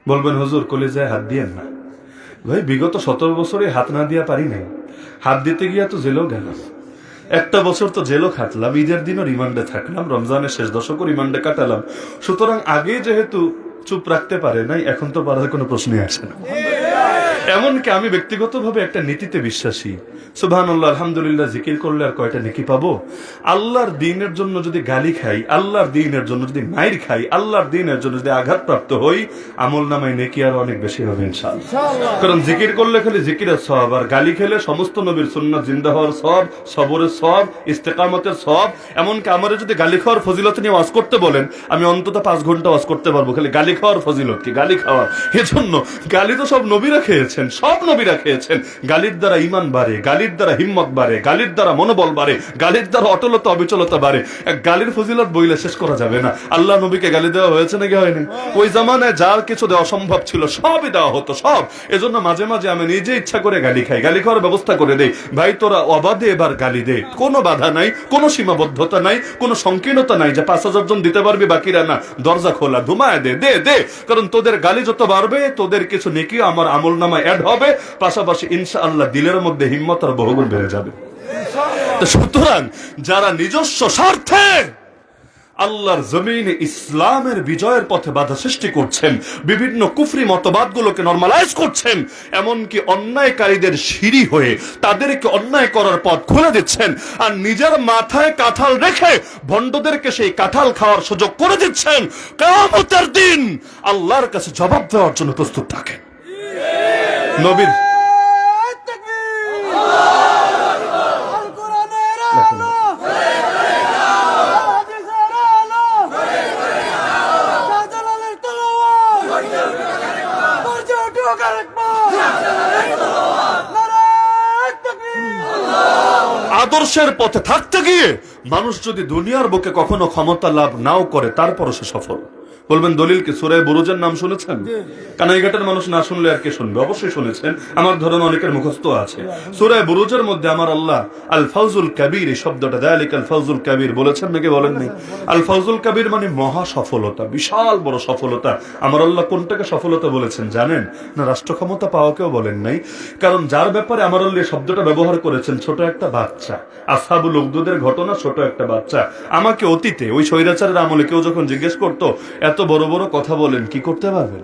বলবেন হুজুর কলিজায় হাত দিয়েন না, ভাই বিগত 17 বছরে হাত না দিয়া পারি নাই, হাত দিতে গিয়া তো জেলেও গেলাম, একটা বছর তো জেলও খাটলাম, ঈদের দিনও রিমান্ডে থাকলাম, রমজানের শেষ দশকও রিমান্ডে কাটালাম। সুতরাং আগে যেহেতু চুপ রাখতে পারে নাই, এখন তো পারার কোনো প্রশ্নই আসে না। এমনকি আমি ব্যক্তিগতভাবে একটা নীতিতে বিশ্বাসী, সুবহানাল্লাহ আলহামদুলিল্লাহ জিকির করলে আর কয়টা নেকি পাবো? আল্লাহর দ্বীনের জন্য যদি গালি খাই, আল্লাহর দ্বীনের জন্য যদি মাইর খাই, আল্লাহর দ্বীনের জন্য যদি আঘাতপ্রাপ্ত হই, আমল নামায় নেকি আরো অনেক বেশি হবে ইনশাআল্লাহ। কারণ জিকির করলে খালি জিকিরের সওয়াব, আর গালি খেলে সমস্ত নবীর সুন্নাত জিন্দা হওয়ার সওয়াব, সবরের সওয়াব, ইস্তেকামতের সওয়াব। এমনকি আমারে যদি গালি খাওয়ার ফজিলত নিয়ে ওয়াজ করতে বলেন, আমি অন্তত 5 ঘন্টা ওয়াজ করতে পারবো, খালি গালি খাওয়ার ফজিলত কি, গালি খাওয়ার। এজন্য গালি তো সব নবীরা খেয়েছেন, সব নবীরা খেয়েছেন। গালির দ্বারা ঈমান বাড়ে, গালির দ্বারা হিম্মত বাড়ে, গালির দ্বারা মনোবল বাড়ে, গালির দ্বারা অটলতা অবিচলতা বাড়ে। গালির ফজিলত বইলে শেষ করা যাবে না। আল্লাহ নবীকে গালি দেওয়া হয়েছে নাকি হয়নি? ওই জামানায় যার কিছু দেওয়া সম্ভব ছিল সবই দেওয়া হতো, সব। এজন্য মাঝে মাঝে আমি নিজে ইচ্ছা করে গালি খাই, গালি খাওয়ার ব্যবস্থা করে দেই। ভাই তোরা অবাধে এবার গালি দে, কোনো বাধা নাই, কোনো সীমাবদ্ধতা নাই, কোনো সংকীর্ণতা নাই যে 5000 জন দিতে পারবি বাকিরা না, দরজা খোলা, ধুমায় দে দে দে। কারণ তোদের গালি যত বাড়বে, তোদের কিছু নেকি আমার আমল নামা সময় অ্যাড হবে, পাশাপাশি ইনশাআল্লাহ দিলের মধ্যে হিম্মত আর বহুগুণ বেড়ে যাবে। তো সুতরাং যারা নিজস্ব স্বার্থে আল্লাহর জমিনে ইসলামের বিজয়ের পথে বাধা সৃষ্টি করছেন, বিভিন্ন কুফরি মতবাদগুলোকে নরমালাইজ করছেন, এমনকি অন্যায়কারীদের সিঁড়ি হয়ে তাদেরকে অন্যায় করার পথ খুলে দিচ্ছেন, আর নিজের মাথায় কাঁঠাল রেখে ভণ্ডদেরকে সেই কাঁঠাল খাওয়ার সুযোগ করে দিচ্ছেন, কিয়ামতের দিন আল্লাহর কাছে জবাব দেওয়ার জন্য প্রস্তুত থাকেন। নবীর আদর্শের পথে থাকতে গিয়ে মানুষ যদি দুনিয়ার বুকে কখনো ক্ষমতা লাভ নাও করে, তারপরও সে সফল। বলবেন দলিল কি? সূরা বুরুজের নাম শুনেছেন? কানাইঘাটের মানুষ না শুনলে আর কে শুনবে? অবশ্যই শুনেছেন, আমার ধরনের অনেকের মুখস্থ আছে। সূরা বুরুজের মধ্যে আমার আল্লাহ আল ফাউজুল কাবীর এই শব্দটা, যালিক আল ফাউজুল কাবীর বলেছেন নাকি বলেননি? আল ফাউজুল কাবীর মানে মহা সফলতা, বিশাল বড় সফলতা। আমার আল্লাহ কোনটাকে সফলতা বলেছেন জানেন? না, রাষ্ট্র ক্ষমতা পাওয়াকেও বলেন নাই। কারণ যার ব্যাপারে আমার আল্লাহ শব্দটা ব্যবহার করেছেন, ছোট একটা বাচ্চা, আসহাবুল উখদুদের ঘটনা, ছোট একটা বাচ্চা। আমাকে অতীতে ওই স্বৈরাচারের আমলে কেউ যখন জিজ্ঞেস করতো, এত বড় বড় কথা বলেন, কি করতে পারবেন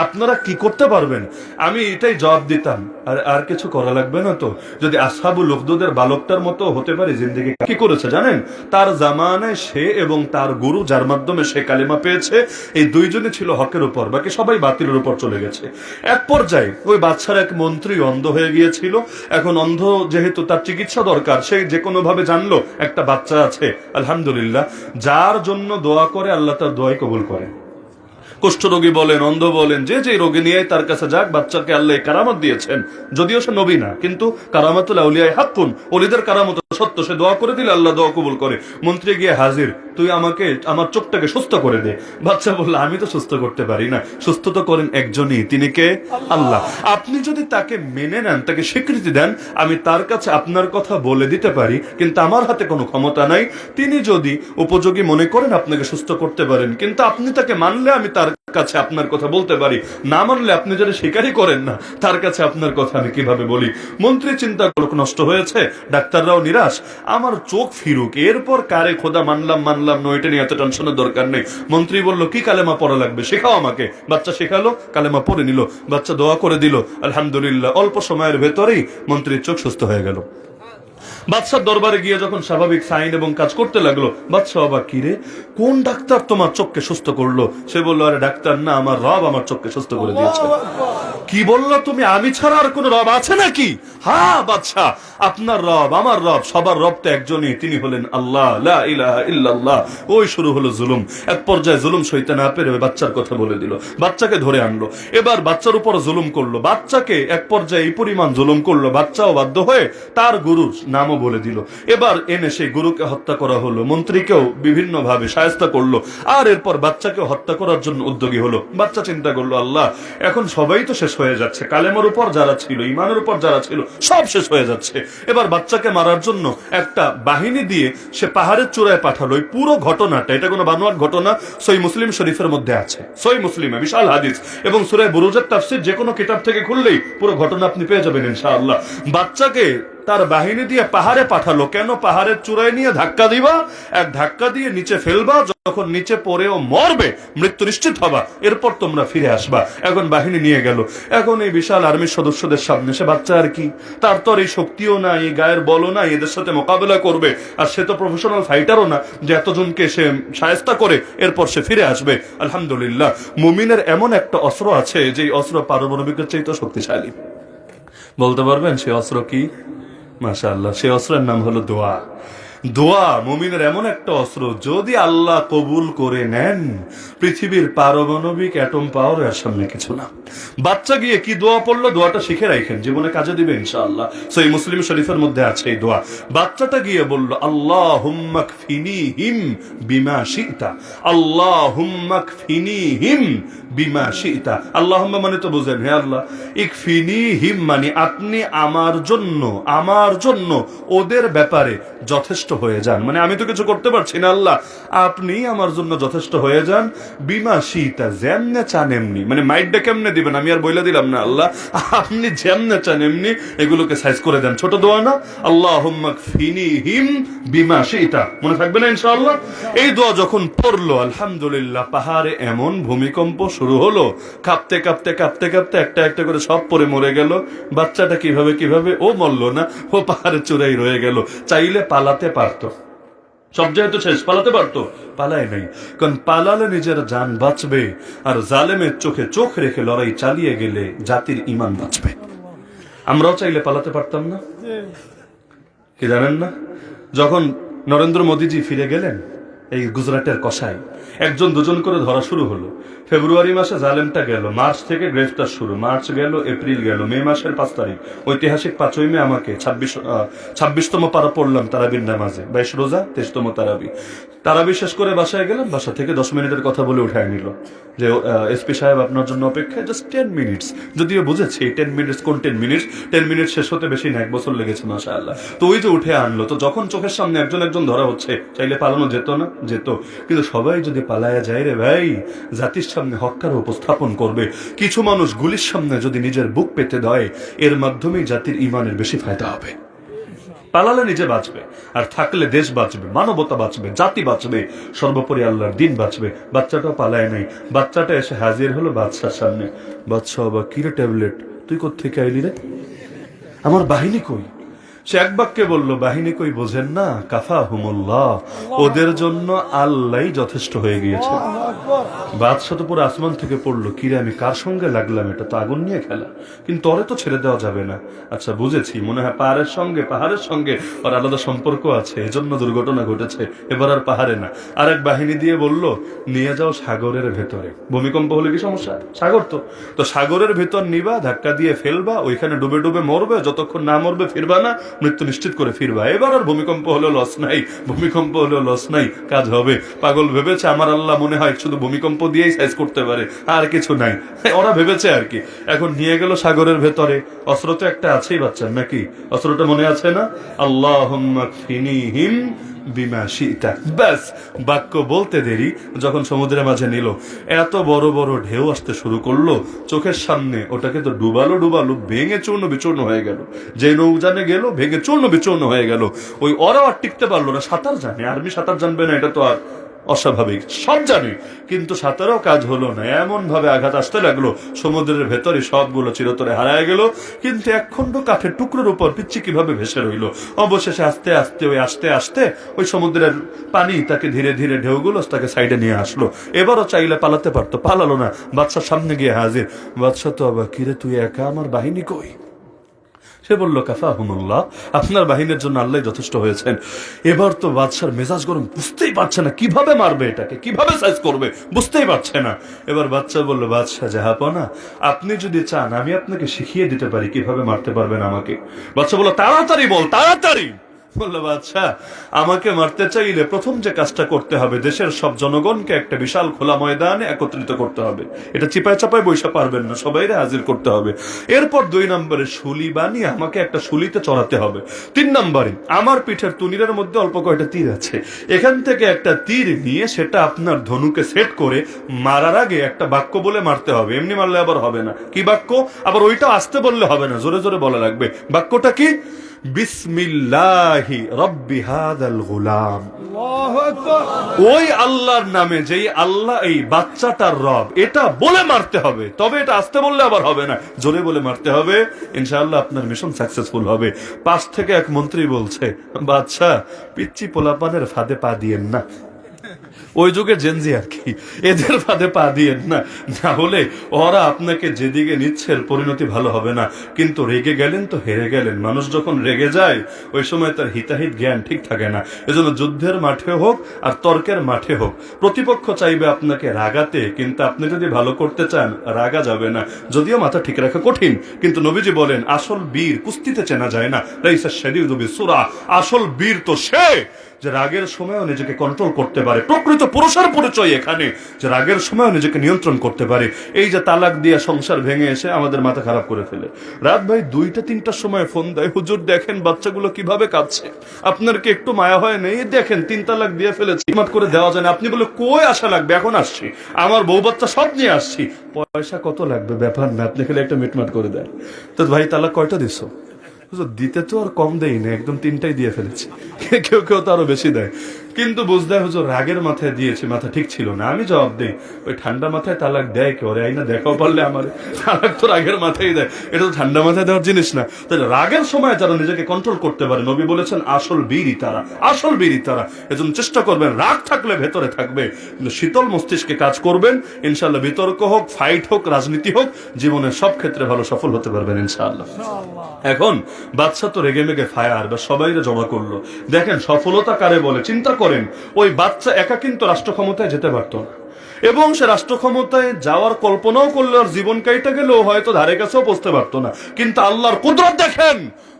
আপনারা, কি করতে পারবেন? আমি এটাই জবাব দিতাম, আর কিছু করা লাগবে না তো। যদি আসহাবুল উখদুদের বালকটার মতো হতে পারে জিন্দেগি, কি করেছে জানেন? তার জামানায় সে এবং তার গুরু, যার মাধ্যমে সে কালেমা পেয়েছে, এই দুইজনই ছিল হকের উপর, বাকি সবাই বাতিলের উপর চলে গেছে। এক পর্যায়ে ওই বাচ্চার এক মন্ত্রী অন্ধ হয়ে গিয়েছিল। এখন অন্ধ যেহেতু, তার চিকিৎসা দরকার, সে যে কোনো ভাবে জানলো একটা বাচ্চা আছে, আলহামদুলিল্লাহ, যার জন্য দোয়া করে আল্লাহ তার দোয়াই কবুল করে। কুষ্ঠরোগী বলেন, অন্ধ বলেন, যে যে রোগী নিয়ে তার কাছে যাক, বাচ্চাকে আল্লাহ কারামত দিয়েছেন। যদিও সে নবী না, কিন্তু কারামাতুল আউলিয়া হাক্কুন, ওলিদের কারামত সত্য। সে দোয়া করে দিলে আল্লাহ দোয়া কবুল করে। মন্ত্রী গিয়ে হাজির, তুই আমাকে আমার চোখটাকে সুস্থ করে দে। বাচ্চা বলল, আমি তো সুস্থ করতে পারি না, সুস্থ তো করেন একজনই, তিনি কে? আল্লাহ। আপনি যদি তাকে মেনে নেন, তাকে স্বীকৃতি দেন, আমি তার কাছে আপনার কথা বলে দিতে পারি, কিন্তু আমার হাতে কোনো ক্ষমতা নাই। তিনি যদি উপযোগী মনে করেন, আপনাকে সুস্থ করতে পারেন, কিন্তু আপনি তাকে মানলে আমি তার কাছে আপনার কথা বলতে পারি, না মানলে আপনি যদি স্বীকারই করেন না, তার কাছে আপনার কথা আমি কিভাবে বলি? মন্ত্রী চিন্তা করল, নষ্ট হয়েছে, ডাক্তাররাও নিরাশ, আমার চোখ ফিরুক, এরপর কারে খোদা মানলাম নয়, এটা নিয়ে এত টেনশনের দরকার নেই। মন্ত্রী বলল, কি কালেমা পড়া লাগবে, শেখাও আমাকে। বাচ্চা শেখালো, কালেমা পড়ে নিল, বাচ্চা দোয়া করে দিল, আলহামদুলিল্লাহ, অল্প সময়ের ভেতরেই মন্ত্রীর চোখ সুস্থ হয়ে গেল। বাদশার দরবারে গিয়ে যখন স্বাভাবিক সাইন এবং কাজ করতে লাগলো, বাদশা অবাক, কি রে, কোন ডাক্তার তোমার চোখকে সুস্থ করলো? সে বললো, আরে ডাক্তার না, আমার রব আমার চোখকে সুস্থ করে দিয়েছে। কি বললো তুমি? আমি ছাড়া আর কোন রব আছে নাকি? হ্যাঁ বাদশা, আপনার রব, আমার রব, সবার রব তো একজনই, তিনি হলেন আল্লাহ, লা ইলাহা ইল্লাল্লাহ। ওই শুরু হলো জুলুম। এক পর্যায়ে জুলুম সইতে না পেরে বাচ্চার কথা বলে দিল, বাচ্চাকে ধরে আনলো, এবার বাচ্চার উপর জুলুম করলো, বাচ্চাকে এক পর্যায়ে এই পরিমাণ জুলুম করলো, বাচ্চাও বাধ্য হয়ে তার গুরুর নামও বলে দিল। এবার এনে সেই গুরুকে হত্যা করা হলো, মন্ত্রীকেও বিভিন্ন ভাবে শায়েস্তা করলো, আর এরপর বাচ্চাকে হত্যা করার জন্য উদ্যোগী হলো। বাচ্চা চিন্তা করলো, আল্লাহ, এখন সবাই তো শেষ হয়ে যাচ্ছে, কালেমার উপর যারা ছিল, ইমানের উপর যারা ছিল, সব শেষ হয়ে যাচ্ছে। এবার বাচ্চাকে মারার জন্য একটা বাহিনী দিয়ে সে পাহাড়ের চূড়ায় পাঠালো। এই পুরো ঘটনাটা, এটা কোনো বানোয়াট ঘটনা, সহিহ মুসলিম শরীফের মধ্যে আছে, সহিহ মুসলিমে বিশাল হাদিস, এবং সূরা বুরুজের তাফসীর যে কোনো কিতাব থেকে খুললেই পুরো ঘটনা আপনি পেয়ে যাবেন ইনশাআল্লাহ। বাচ্চাকে তার বাহিনী দিয়ে পাহাড়ে পাঠালো, কেন? পাহাড়ের চূড়ায় নিয়ে ধাক্কা দিবা, এক ধাক্কা দিয়ে নিচে ফেলবা, যখন নিচে পড়েও মরবে, মৃত্যু নিশ্চিত হবা, এরপর তোমরা ফিরে আসবা। এখন বাহিনী নিয়ে গেল, এখন এই বিশাল আর্মির সদস্যদের সামনে সে বাচ্চা আর কি, তার তো এই শক্তিও নাই, এই গায়ের বলও নাই, এদের সাথে মোকাবেলা করবে, আর সে তো প্রফেশনাল ফাইটারও না যে এতজনকে সে শায়েস্তা করে এরপর সে ফিরে আসবে। আলহামদুলিল্লাহ, মুমিনের এমন একটা অস্ত্র আছে, যে অস্ত্র পারমাণবিকের চাইতে শক্তিশালী। বলতে পারবেন সে অস্ত্র কি? মাশাআল্লাহ, সে অস্ত্রের নাম হলো দোয়া। দোয়া মুমিনের এমন একটা অস্ত্র, যদি আল্লাহ কবুল করে নেন, পৃথিবীর পারমাণবিক অ্যাটম পাওয়ারের সামনে কিছু না। বাচ্চা গিয়ে কি দোয়া পড়লো, দোয়াটা শিখে রাখেন, জীবনে কাজে দিবে ইনশাআল্লাহ। সহিহ মুসলিম শরীফের মধ্যে আছে এই দোয়া। বাচ্চাটা গিয়ে বলল, আল্লাহুম্মা কফিনিহিম বিমা শি'তা, আল্লাহুম্মা কফিনিহিম বিমা শি'তা। আল্লাহুম্মা মানে তো বুঝেন, হে আল্লাহ, ইকফিনিহিম মানে আপনি আমার জন্য ওদের ব্যাপারে যথেষ্ট হয়ে যান, মানে আমি তো কিছু করতে পারছি না আল্লাহ, আপনি আমার জন্য যথেষ্ট হয়ে যান। বিমা শীতা, যেমনে চান এমনি, মানে মাইটটা কেমনে দিবেন আমি আর বইলা দিলাম না, আল্লাহ আপনি যেমনে চান এমনি এগুলোকে সাইজ করে দেন। ছোট দোয়া না, আল্লাহুম্মা কফিনিহিম বিমা শীতা, মনে থাকবে না ইনশাআল্লাহ? এই দোয়া যখন পড়লো, আলহামদুলিল্লাহ পাহাড়ে এমন ভূমিকম্প শুরু হলো, কাঁপতে কাঁপতে কাঁপতে কাঁপতে একটা একটা করে সব পরে মরে গেল। বাচ্চাটা কিভাবে ও মরলো না, ও পাহাড়ে চূড়াই রয়ে গেল। চাইলে পালাতে পারতো, সব যেহেতু শেষ, পালাতে পারতো, পালায় নাই। কারণ পালালে নিজের জান বাঁচবে, আর জালেমের চোখে চোখ রেখে লড়াই চালিয়ে গেলে জাতির ঈমান বাঁচবে। আমরাও চাইলে পালাতে পারতাম না, কি জানেন না? যখন নরেন্দ্র মোদীজি ফিরে গেলেন এই গুজরাটের কসাই, একজন দুজন করে ধরা শুরু হলো। ফেব্রুয়ারি মাসে জালেমটা গেল, মার্চ থেকে গ্রেফতার শুরু, মার্চ গেল, এপ্রিল গেল, মে মাসের 5 তারিখ ঐতিহাসিক 5ই মে আমাকে 26তম পারা পড়লাম তারাবির নামাজে, 22 রোজা 23তম তারাবি শেষ করে বাসায় গেলাম। বাসা থেকে 10 মিনিটের কথা বলে উঠায় নিল যে এসপি সাহেব আপনার জন্য অপেক্ষায়, জাস্ট 10 মিনিটস। যদিও বুঝেছি 10 মিনিটস কোন 10 মিনিটস, 10 মিনিট শেষ হতে বেশি না, 1 বছর লেগেছে মাশাআল্লাহ। তো ওই যে উঠে আনলো, তো যখন চোখের সামনে একজন একজন ধরা হচ্ছে, চাইলে পালানো যেত না? যেত। কিন্তু সবাই যদি পালায়া যায় রে ভাই, জাতির সামনে হক্কার উপস্থাপন করবে। কিছু মানুষ গুলির সামনে যদি নিজের বুক পেতে দেয়, এর মাধ্যমেই জাতির ঈমানের বেশি ফায়দা হবে। পালালে নিজে বাঁচবে, আর থাকলে দেশ বাঁচবে, মানবতা বাঁচবে, জাতি বাঁচবে, সর্বোপরি আল্লাহর দিন বাঁচবে। বাচ্চাটাও পালায় নাই, বাচ্চাটা এসে হাজির হলো বাদশার সামনে। বাদশা অবাক, কিরে ট্যাবলেট, তুই কোত্থেকে আইলি রে? আমার বাহিনী কই? সে এক বাক্যে বলল, বাহিনী কই বোঝেন না, কাফাহুমুল্লাহ, ওদের জন্য আল্লাহই যথেষ্ট হয়ে গিয়েছে। বাদশা তো পুরো আসমান থেকে পড়লো, কিরে আমি কার সঙ্গে লাগলাম, এটা তো আগুন নিয়ে খেলা, কিন্তু ওরে তো ছেড়ে দেওয়া যাবে না। আচ্ছা বুঝেছি, মনে হয় পাহাড়ের সঙ্গে ওর আলাদা সম্পর্ক আছে, এজন্য দুর্ঘটনা ঘটেছে। এবার আর পাহাড়ে না, আরেক বাহিনী দিয়ে বলল, নিয়ে যাও সাগরের ভেতরে। ভূমিকম্প হলে কি সমস্যা? সাগর তো সাগরের ভেতর নিবা, ধাক্কা দিয়ে ফেলবা, ওইখানে ডুবে ডুবে মরবে, যতক্ষণ না মরবে ফিরবা না, মৃত্যু নিশ্চিত করে ফিরবা। এবার আর ভূমিকম্প হলো লস নাই, কাজ হবে। পাগল ভেবেছে আমার আল্লাহ মনে হয় শুধু ভূমিকম্প দিয়েই সাইজ করতে পারে, আর কিছু নাই, ওরা ভেবেছে আর কি। এখন নিয়ে গেল সাগরের ভেতরে, অস্ত্র তো একটা আছেই বাচ্চার, নাকি? অস্ত্রটা মনে আছে না? আল্লাহুম্মা কফিনিহিম বিমা শিতা। ব্যাস, বাক্য বলতে দেরি, যখন সমুদ্রের মাঝে নিল, এত বড় বড় ঢেউ আসতে শুরু করলো চোখের সামনে, ওটাকে তো ডুবালো, ভেঙে চূর্ণ বিচূর্ণ হয়ে গেল। যে নৌজানে গেল ভেঙে চূর্ণ বিচূর্ণ হয়ে গেল। ওই ওরাও আর টিকতে পারলো না। সাঁতার জানে, আর্মি সাঁতার জানবে না এটা তো আর অস্বাভাবিক, সব জানি, কিন্তু সাঁতারও কাজ হলো না। এমন ভাবে আঘাত আসতে লাগলো, সমুদ্রের ভেতরে সবগুলো চিরতরে হারায় গেল। কিন্তু এক খণ্ড কাঠের টুকরোর উপর পিচ্ছি কিভাবে ভেসে রইল। অবশেষে আস্তে আস্তে ওই সমুদ্রের পানি তাকে ধীরে ধীরে ঢেউগুলো তাকে সাইডে নিয়ে আসলো। এবারও চাইলে পালাতে পারতো, পালালো না। বাদশার সামনে গিয়ে হাজির। বাদশা তো আবার, কিরে তুই একা, আমার বাহিনী কই? সে বলল, কাফাহুমুল্লাহ, আপনার বাহিনীর জন্য আল্লাহ যথেষ্ট হয়েছেন। এবার তো বাদশার মেজাজ গরম, বুঝতেই পারছে না কিভাবে মারবে, এটাকে কিভাবে সাইজ করবে, বুঝতেই পারছে না। এবার বাদশা বলল, বাদশা জাহাপনা, আপনি যদি চান আমি আপনাকে শিখিয়ে দিতে পারি কিভাবে মারতে পারবেন আমাকে। বাদশা বলল, তাড়াতাড়ি বল, তাড়াতাড়ি। বললো, বাদশা আমাকে মারতে চাইলে প্রথম যে কাজটা করতে হবে, দেশের সব জনগণকে একটা বিশাল খোলা ময়দানে একত্রিত করতে হবে। এটা চিপায় চাপায় বৈশা পারবেন না, সবাইরে হাজির করতে হবে। এরপর 2 নম্বরে শুলি বানিয়ে আমাকে একটা শুলিতে চড়াতে হবে। 3 নম্বরে আমার পিঠের তুনিরের মধ্যে অল্প কয়টা তীর আছে, এখান থেকে একটা তীর নিয়ে সেটা আপনার ধনুকে সেট করে মারার আগে একটা বাক্য বলে মারতে হবে। এমনি মারলে আবার হবে না। কি বাক্য? আবার ওইটা আসতে বললে হবে না, জোরে জোরে বলা লাগবে। বাক্যটা কি? বিসমিল্লাহি রব্বি হাদাল গুলাম। আল্লাহু আকবার। ওই আল্লাহর নামে, যেই আল্লাহ এই বাচ্চাটার রব, এটা বলে মারতে হবে। তবে এটা আসতে বললে আবার হবে না, জোরে বলে মারতে হবে। ইনশাআল্লাহ আপনার মিশন সাকসেসফুল হবে। পাশ থেকে এক মন্ত্রী বলছে, বাদশা পিচ্চি পোলাপানের ফাঁদে পা দিয়েন না। ওই যুগে জেনজি আর কি, এদের ফাঁদে পা দিয়েন না, না হলে ওরা আপনাকে যেদিকে নিচ্ছে পরিণতি ভালো হবে না। কিন্তু রেগে গেলেন তো হেরে গেলেন। মানুষ যখন রেগে যায় ওই সময় তার হিতাহিত জ্ঞান ঠিক থাকে না। এজন্য যুদ্ধের মাঠে হোক আর তর্কের মাঠে হোক, প্রতিপক্ষ চাইবে আপনাকে রাগাতে, কিন্তু আপনি যদি ভালো করতে চান রাগা যাবে না। যদিও মাথা ঠিক রাখা কঠিন, কিন্তু নবীজি বলেন আসল বীর কুস্তিতে চেনা যায় না, লাইসা শাদীদু বিসুরা, আসল বীর তো সে যে রাগের সময়ও নিজেকে কন্ট্রোল করতে পারে। প্রকৃত পুরুষের পরিচয় এখানে যে রাগের সময়ও নিজেকে নিয়ন্ত্রণ করতে পারে। এই যে তালাক দিয়ে সংসার ভেঙে এসে আমাদের মাথা খারাপ করে ফেলে, রাত ভাই 2টা-3টার সময় ফোন দেয়, হুজুর দেখেন বাচ্চাগুলো কিভাবে কাঁদছে, আপনার কি একটু মায়া হয় নেই? দেখেন 3 তালাক দিয়ে ফেলেছি, হিম্মত করে দেওয়া যায় না। আপনি বলে কই আসা লাগবে, এখন আসছি, আমার বউ বাচ্চা সব নিয়ে আসছি, পয়সা কত লাগবে ব্যাপার না, আপনি খেলে একটা মিটমাট করে দেয়। তো ভাই তালাক কয়টা দিছো? দিতে তো আর কম দেই না, একদম 3টাই দিয়ে ফেলেছি। কেউ কেউ তো আরো বেশি দেয়, কিন্তু বুঝতে হয় হুজুর রাগের মাথায় দিয়েছে, মাথা ঠিক ছিল না। আমি জবাব দেই, ওই ঠান্ডা মাথায় তালাক দেয় কেউ? রে আইনা দেখাও পারলে আমার, তালাক তো রাগের মাথায় দেয়, এটা তো ঠান্ডা মাথায় দেওয়ার জিনিস না। তাহলে রাগের সময় যারা নিজেকে কন্ট্রোল করতে পারে, নবী বলেছেন আসল বীরই তারা, আসল বীরই তারা। এজন্য চেষ্টা করবেন, রাগ থাকলে ভেতরে থাকবে, কিন্তু শীতল মস্তিষ্কে কাজ করবেন, ইনশাআল্লাহ বিতর্ক হোক, ফাইট হোক, রাজনীতি হোক, জীবনের সব ক্ষেত্রে ভালো সফল হতে পারবেন ইনশাআল্লাহ। এখন বাচ্চা তো রেগে মেগে ফায়ার বা সবাই জমা করলো, দেখেন সফলতা কারে বলে চিন্তা করেন। ওই বাচ্চা একা কিন্তু রাষ্ট্র ক্ষমতায় যেতে পারতো না, এবং সে রাষ্ট্র ক্ষমতায় যাওয়ার কল্পনাও করলে আর জীবন কাইটা গেলেও হয়তো ধারে কাছেও পৌঁছতে পারতো না। কিন্তু আল্লাহর কুদরত দেখেন,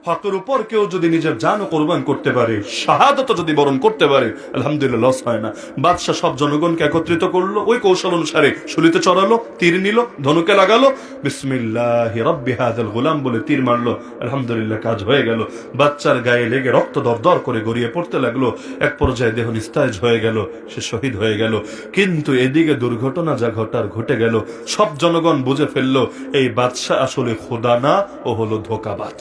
হকের উপর কেউ যদি নিজের জানও কোরবান করতে পারে, শাহাদাত যদি বরণ করতে পারে, আলহামদুলিল্লাহ লস হয় না। বাদশা সব জনগণকে একত্রিত করলো, ওই কৌশল অনুসারে শুলিতে চড়ালো, তীর নিল, ধনুকে লাগালো, বিসমিল্লাহি রাব্বি হাযাল গোলাম বলে তীর মারলো, আলহামদুলিল্লাহ কাজ হয়ে গেল। বাচ্চার গায়ে লেগে রক্ত দরদর করে গড়িয়ে পড়তে লাগলো, এক পর্যায়ে দেহ নিস্তেজ হয়ে গেল, সে শহীদ হয়ে গেল। কিন্তু এদিকে দুর্ঘটনা যা ঘটার ঘটে গেল, সব জনগণ বুঝে ফেললো এই বাদশা আসলে খোদা না, ও হলো ধোঁকাবাজ।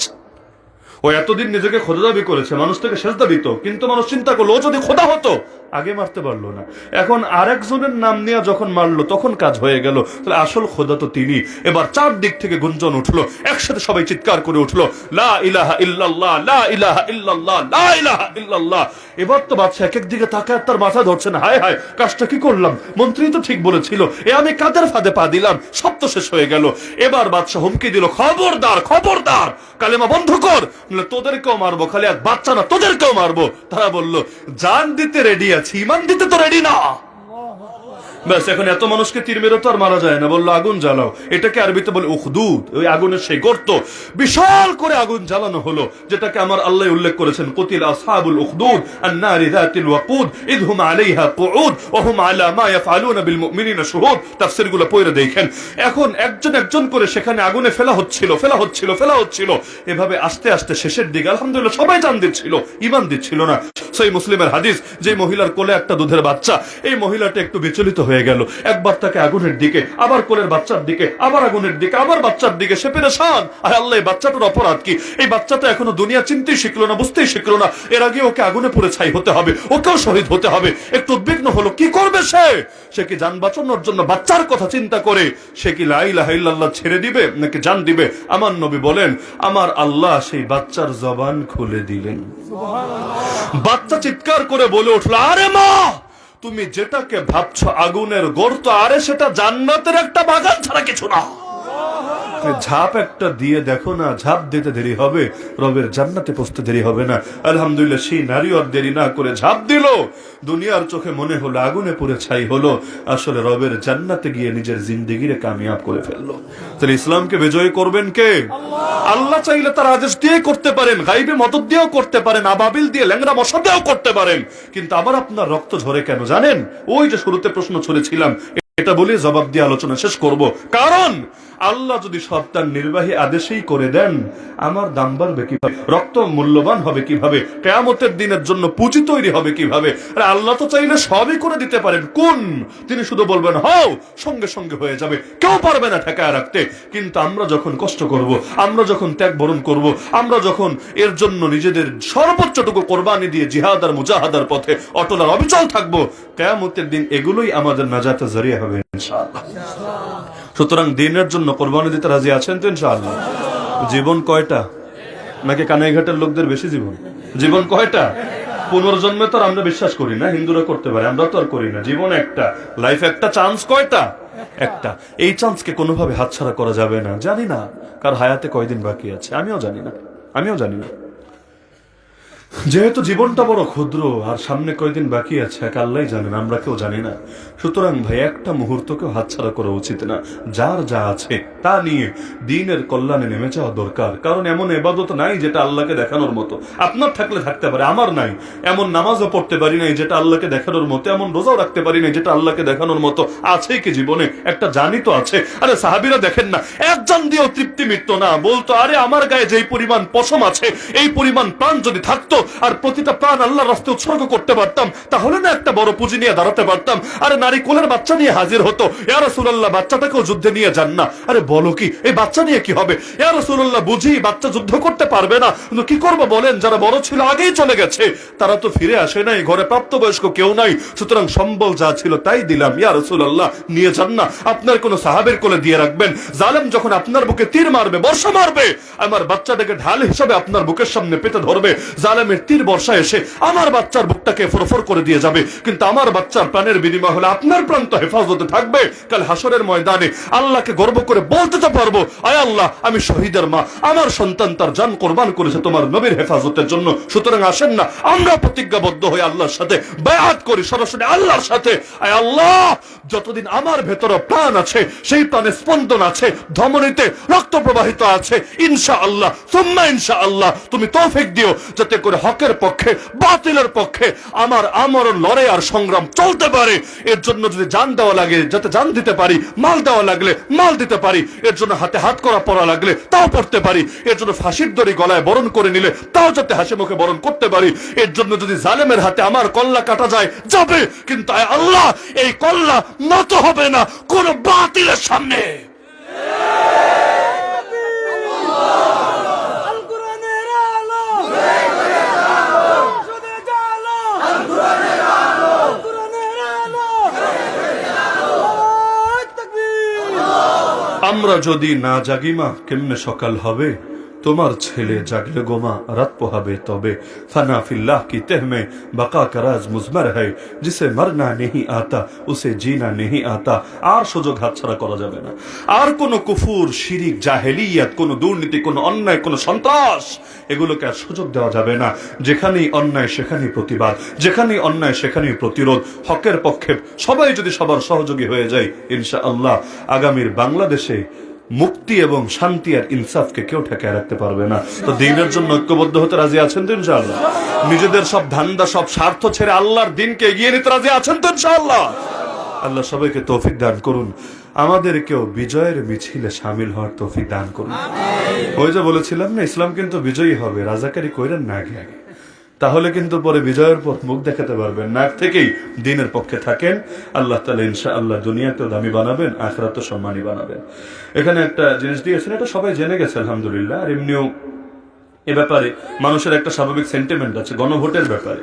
ও এতদিন নিজেকে খোদা দাবি করেছে, মানুষ থেকে সেজদা দিত, কিন্তু মানুষ চিন্তা করলো ও যদি খোদা হতো আগে মারতে পারলো না, এখন আরেকজনের নাম নিয়ে যখন মারলো তখন কাজ হয়ে গেল। তাহলে আসল খোদা তো তিনি। এবার চারদিক থেকে গুঞ্জন উঠলো, একসাথে সবাই চিৎকার করে উঠলো, লা ইলাহা ইল্লাল্লাহ, লা ইলাহা ইল্লাল্লাহ, লা ইলাহা ইল্লাল্লাহ। এবার তো বাদশা এক একদিকে তাকায়, তার মাথা ধরছে না, হায় হায় কাজটা কি করলাম, মন্ত্রী তো ঠিক বলেছিল, এ আমি কাদের ফাঁদে পা দিলাম, সব তো শেষ হয়ে গেল। এবার বাদশা হুমকি দিল, খবরদার খবরদার, কালেমা বন্ধ কর, তোদেরকেও মারবো, খালি এক বাচ্চা না তোদেরকেও মারবো। তারা বলল জান দিতে রেডি আছি, ইমান দিতে তো রেডি না। ব্যাস, এখন এত মানুষকে তীর মেরে তো আর মারা যায় না, বললো আগুন জ্বালাও। এটাকে আরবিতে বলে উখদুদ, ওই আগুনের সেই গর্ত, বিশাল করে আগুন জ্বালানো হলো, যেটাকে আমার আল্লাহ উল্লেখ করেছেন, কুতিল আসহাবুল উখদুদ আন-নারি যাতিল ওয়াকুদ ইয হুম আলাইহা কুউদ ওয়া হুম আলা মা ইয়াফআলুনা বিল মুমিনিনা শুহুদ। তাফসীরগুলো পড়ে দেখেন। এখন একজন একজন করে সেখানে আগুনে ফেলা হচ্ছিল, ফেলা হচ্ছিল, ফেলা হচ্ছিল, এভাবে আস্তে আস্তে শেষের দিকে আলহামদুলিল্লাহ সবাই জান দিচ্ছিল, ঈমান দিচ্ছিল না। সহিহ মুসলিমের হাদিস, যে মহিলার কোলে একটা দুধের বাচ্চা, এই মহিলাটা একটু বিচলিত হয়ে গেল, একবার তাকে আগুনের দিকে, আবার কোলের বাচ্চার দিকে, আবার আগুনের দিকে, আবার বাচ্চার দিকে, সে পেরেশান। আর আল্লাহ, এই বাচ্চাটার অপরাধ কি? এই বাচ্চাটা এখনো দুনিয়া চিনতেই শিখলো না, বুঝতেই শিখলো না, এর আগে ওকে আগুনে পুড়ে ছাই হতে হবে, ওকেও শহীদ হতে হবে। একটু উদ্বিগ্ন হলো, কি করবে সে কি জান বাঁচানোর জন্য বাচ্চার কথা চিন্তা করে সে কি লা ইলাহা ইল্লাল্লাহ ছেড়ে দিবে নাকি জান দিবে? আমার নবী বলেন, আমার আল্লাহ সেই বাচ্চার জবান খুলে দিলেন। বাচ্চা চিৎকার করে বলে উঠলো, আরে মা, তুমি যেটাকে ভাবছো আগুনের গর্ত, আরে সেটা জান্নাতের একটা বাগান ছাড়া কিছু না। ঝাঁপ একটা দিয়ে দেখো না, ঝাঁপ দিতে দেরি হবে, রবের জান্নাতে পৌঁছতে দেরি হবে না। আলহামদুলিল্লাহ সেই নারী আর দেরি না করে ঝাঁপ দিল, দুনিয়ার চোখে মনে হলো আগুনে পুড়ে ছাই হলো, আসলে রবের জান্নাতে গিয়ে নিজের জিন্দেগিরে কামিয়াব করে ফেললো। তাহলে ইসলামকে বিজয়ী করবেন কে? আল্লাহ চাইলে তার আদেশ দিয়ে করতে পারেন, গাইবে মদত দিয়েও করতে পারেন, আবাবিল দিয়ে ল্যাংড়া মশা দিয়েও করতে পারেন, কিন্তু আবার আপনার রক্ত ঝরে কেন জানেন? ওই যে শুরুতে প্রশ্ন ছড়েছিলাম, এটা বলে জবাব দিয়ে আলোচনা শেষ করব। কারণ আল্লাহ যদি সব তার নির্বাহী আদেশেই করে দেন, আমার দাম বাড়বে কিভাবে, রক্ত মূল্যবান হবে কিভাবে, কিয়ামতের দিনের জন্য পুঁজি তৈরি হবে কিভাবে? আর আল্লাহ তো চাইলে সবই করে দিতে পারেন, কোন তিনি শুধু বলবেন হও, সঙ্গে সঙ্গে হয়ে যাবে, কেউ পারবে না ঠেকায় রাখতে। কিন্তু আমরা যখন কষ্ট করব, আমরা যখন ত্যাগ বরণ করব, আমরা যখন এর জন্য নিজেদের সর্বোচ্চটুকু কোরবানি দিয়ে জিহাদ আর মুজাহাদার পথে অটল আর অবিচল থাকবো, কিয়ামতের দিন এগুলোই আমাদের নাজাতের জরিয়া হবে ইনশাআল্লাহ। সুতরাং দিনের জন্য কোরবানি দিতে রাজি আছেন তো ইনশাআল্লাহ? জীবন কয়টা? নাকি কানাইঘাটের লোকদের বেশি জীবন? জীবন কয়টা? পুনর্জন্মে তো আমরা বিশ্বাস করি না, হিন্দুরা করতে পারে, আমরা তো আর করি না। জীবন একটা, লাইফ একটা, চান্স কয়টা? একটা। এই চান্সকে কোনোভাবে হাতছাড়া করা যাবে না। জানি না কার হায়াতে কয়দিন বাকি আছে, আমিও জানি না। যেহেতু জীবনটা বড় ক্ষুদ্র আর সামনে কয়দিন বাকি আছে এক আল্লাহই জানেন, আমরা কেউ জানি না। সুতরাং ভাই একটা মুহূর্তকেও হাতছাড়া করা উচিত না। যার যা আছে তা নিয়ে দ্বীনের কল্যাণে নেমে যাওয়া দরকার। কারণ এমন ইবাদত নাই যেটা আল্লাহকে দেখানোর মতো। আপনার থাকলে থাকতে পারে, আমার নাই। এমন নামাজও পড়তে পারি নাই যেটা আল্লাহকে দেখানোর মতো, এমন রোজাও রাখতে পারি নাই যেটা আল্লাহকে দেখানোর মতো। আছে কি জীবনে? একটা জানি তো আছে। আরে সাহাবীরা দেখেন না, এক জান দিয়েও তৃপ্তি মিটতো না। বলতো আরে আমার গায়ে যেই পরিমাণ পশম আছে, এই পরিমাণ প্রাণ যদি থাকতো আর প্রতিটা প্রাণ আল্লাহর রাস্তায় উৎসর্গ করতে পারতাম, তাহলে না একটা বড় পুঁজি নিয়ে দাঁড়াতে পারতাম। আরে নারী কোলের বাচ্চা নিয়ে হাজির হতো, ইয়া রাসূলুল্লাহ বাচ্চাটাকেও যুদ্ধে নিয়ে যান না। আরে বলো কি, এই বাচ্চা নিয়ে কি হবে? ইয়া রাসূলুল্লাহ বুঝি বাচ্চা যুদ্ধ করতে পারবে না, কিন্তু কি করবো বলেন? যারা বড় ছিল আগেই চলে গেছে, তারা তো ফিরে আসে নাই, ঘরে প্রাপ্তবয়স্ক কেউ নাই। সুতরাং সম্বল যা ছিল তাই দিলাম। ইয়া রাসূলুল্লাহ নিয়ে যান না, আপনার কোন সাহাবের কোলে দিয়ে রাখবেন। জালেম যখন আপনার বুকে তীর মারবে, বর্ষা মারবে, আমার বাচ্চাটাকে ঢাল হিসাবে আপনার বুকের সামনে পেতে ধরবে। জালেমের তীর বর্ষা এসে আমার বাচ্চার বুকটাকে ফরফর করে দিয়ে যাবে, কিন্তু আমার বাচ্চার প্রাণের বিনিময় হলে আপনার প্রাণ তো হেফাজতে থাকবে। কাল হাসরের ময়দানে আল্লাহকে গর্ব করে বলতে তো পারবো, আয় আল্লাহ আমি শহীদের মা, আমার সন্তান তার জান কোরবান করেছে তোমার নবীর হেফাজতের জন্য। সুতরাং আসেন না আমরা প্রতিজ্ঞাবদ্ধ হয়ে আল্লাহর সাথে বায়াত করি, সরাসরি আল্লাহর সাথে। আয় আল্লাহ, যতদিন আমার ভেতরে প্রাণ আছে, সেই প্রাণে স্পন্দন আছে, ধমনীতে রক্ত প্রবাহিত আছে, ইনশাআল্লাহ সুম্মা ইনশাআল্লাহ তুমি তৌফিক দিও যাতে করে হকের পক্ষে বাতিলের পক্ষে আমার আমরণ লড়াই আর সংগ্রাম চলতে পারে। এর জন্য যদি জান দেওয়া লাগে যাতে জান দিতে পারি, মাল দেওয়া লাগলে মাল দিতে পারি, এর জন্য হাতে হাত করা পড়া লাগলে তাও পড়তে পারি, এর জন্য ফাঁসির দড়ি গলায় বরণ করে নিলে তাও যাতে হাসি মুখে বরণ করতে পারি, এর জন্য যদি জালেমের হাতে আমার কল্লা কাটা যায় যাবে, কিন্তু আয় আল্লাহ এই কল্লা নত হবে না কোন বাতিলের সামনে। আমরা যদি না জাগি মা কেমনে সকাল হবে, তোমার ছেলে জাগলে গোমা রাত পোহাবে তবে। ফানা ফিল্লাহ কি তেহমে বাকা কা রাজ মুজমর হ্যায়, জিসে মরনা নেহি আতা উসে জিনা নেহি আতা। আর সুযোগ হাতছাড়া করা যাবে না। আর কোনো কুফুর, শিরিক, জাহেলিয়াত, কোনো দুর্নীতি, কোনো অন্যায়, কোনো সন্ত্রাস, এগুলোকে আর সুযোগ দেওয়া যাবে না। যেখানেই অন্যায় সেখানেই প্রতিবাদ, যেখানেই অন্যায় সেখানেই প্রতিরোধ। হকের পক্ষে সবাই যদি সবার সহযোগী হয়ে যায়, ইনশাআল্লাহ আগামীর বাংলাদেশে মুক্তি এবং শান্তি আর ইনসাফকে কেউ ঠেকায় রাখতে পারবে না। তো দ্বীনের জন্য ঐক্যবদ্ধ হতে রাজি আছেন তো ইনশাআল্লাহ? নিজেদের সব ধান্দা, সব স্বার্থ ছেড়ে আল্লাহর দ্বীনকে এগিয়ে নিতে রাজি আছেন তো ইনশাআল্লাহ? আল্লাহ সবাইকে তৌফিক দান করুন, আমাদেরকেও বিজয়ের মিছিলে শামিল হওয়ার তৌফিক দান করুন। ওই যে বলেছিলাম না, ইসলাম কিন্তু বিজয়ী হবে, রাজাকারি কইরেন না আগে আগে, তাহলে কিন্তু পরে বিজয়ের পর মুখ দেখাতে পারবেন না। থেকেই দ্বীনের পক্ষে থাকেন, আল্লাহ তাআলা ইনশাআল্লাহ দুনিয়াতেও দামি বানাবেন, আখিরাতেও সম্মানী বানাবেন। এখানে একটা জিনিস দিয়েছেন, এটা সবাই জেনে গেছে আলহামদুলিল্লাহ। আর এমনিও এ ব্যাপারে মানুষের একটা স্বাভাবিক সেন্টিমেন্ট আছে গণভোটের ব্যাপারে।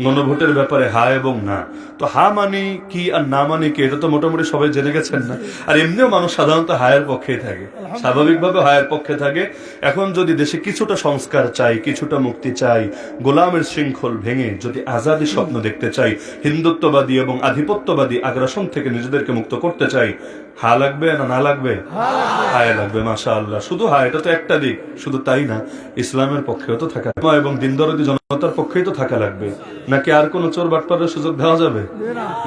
গণভোটের ব্যাপারে হা এবং না, তো হা মানি কি আর না মানি কি এটা তো মোটামুটি সবাই জেনে গেছেন না। আর এমনিও মানুষ সাধারণত হায়ের পক্ষেই থাকে, স্বাভাবিকভাবে হায়ের পক্ষে থাকে। এখন যদি দেশে কিছুটা সংস্কার চাই, কিছুটা মুক্তি চাই, গোলামের শৃঙ্খল ভেঙে যদি আজাদি স্বপ্ন দেখতে চাই, হিন্দুত্ববাদী এবং আধিপত্যবাদী আগ্রাসন থেকে নিজেদেরকে মুক্ত করতে চাই, হা লাগবে না না লাগবে? হায় লাগবে, মাশাআল্লাহ। শুধু হা, এটা তো একটা দিক, শুধু তাই না, ইসলামের পক্ষেও তো থাকা এবং দিনদরদি জনতার পক্ষেই তো থাকা লাগবে। নাকি আর কোন চোর বাটপারের সুযোগ দেওয়া যাবে?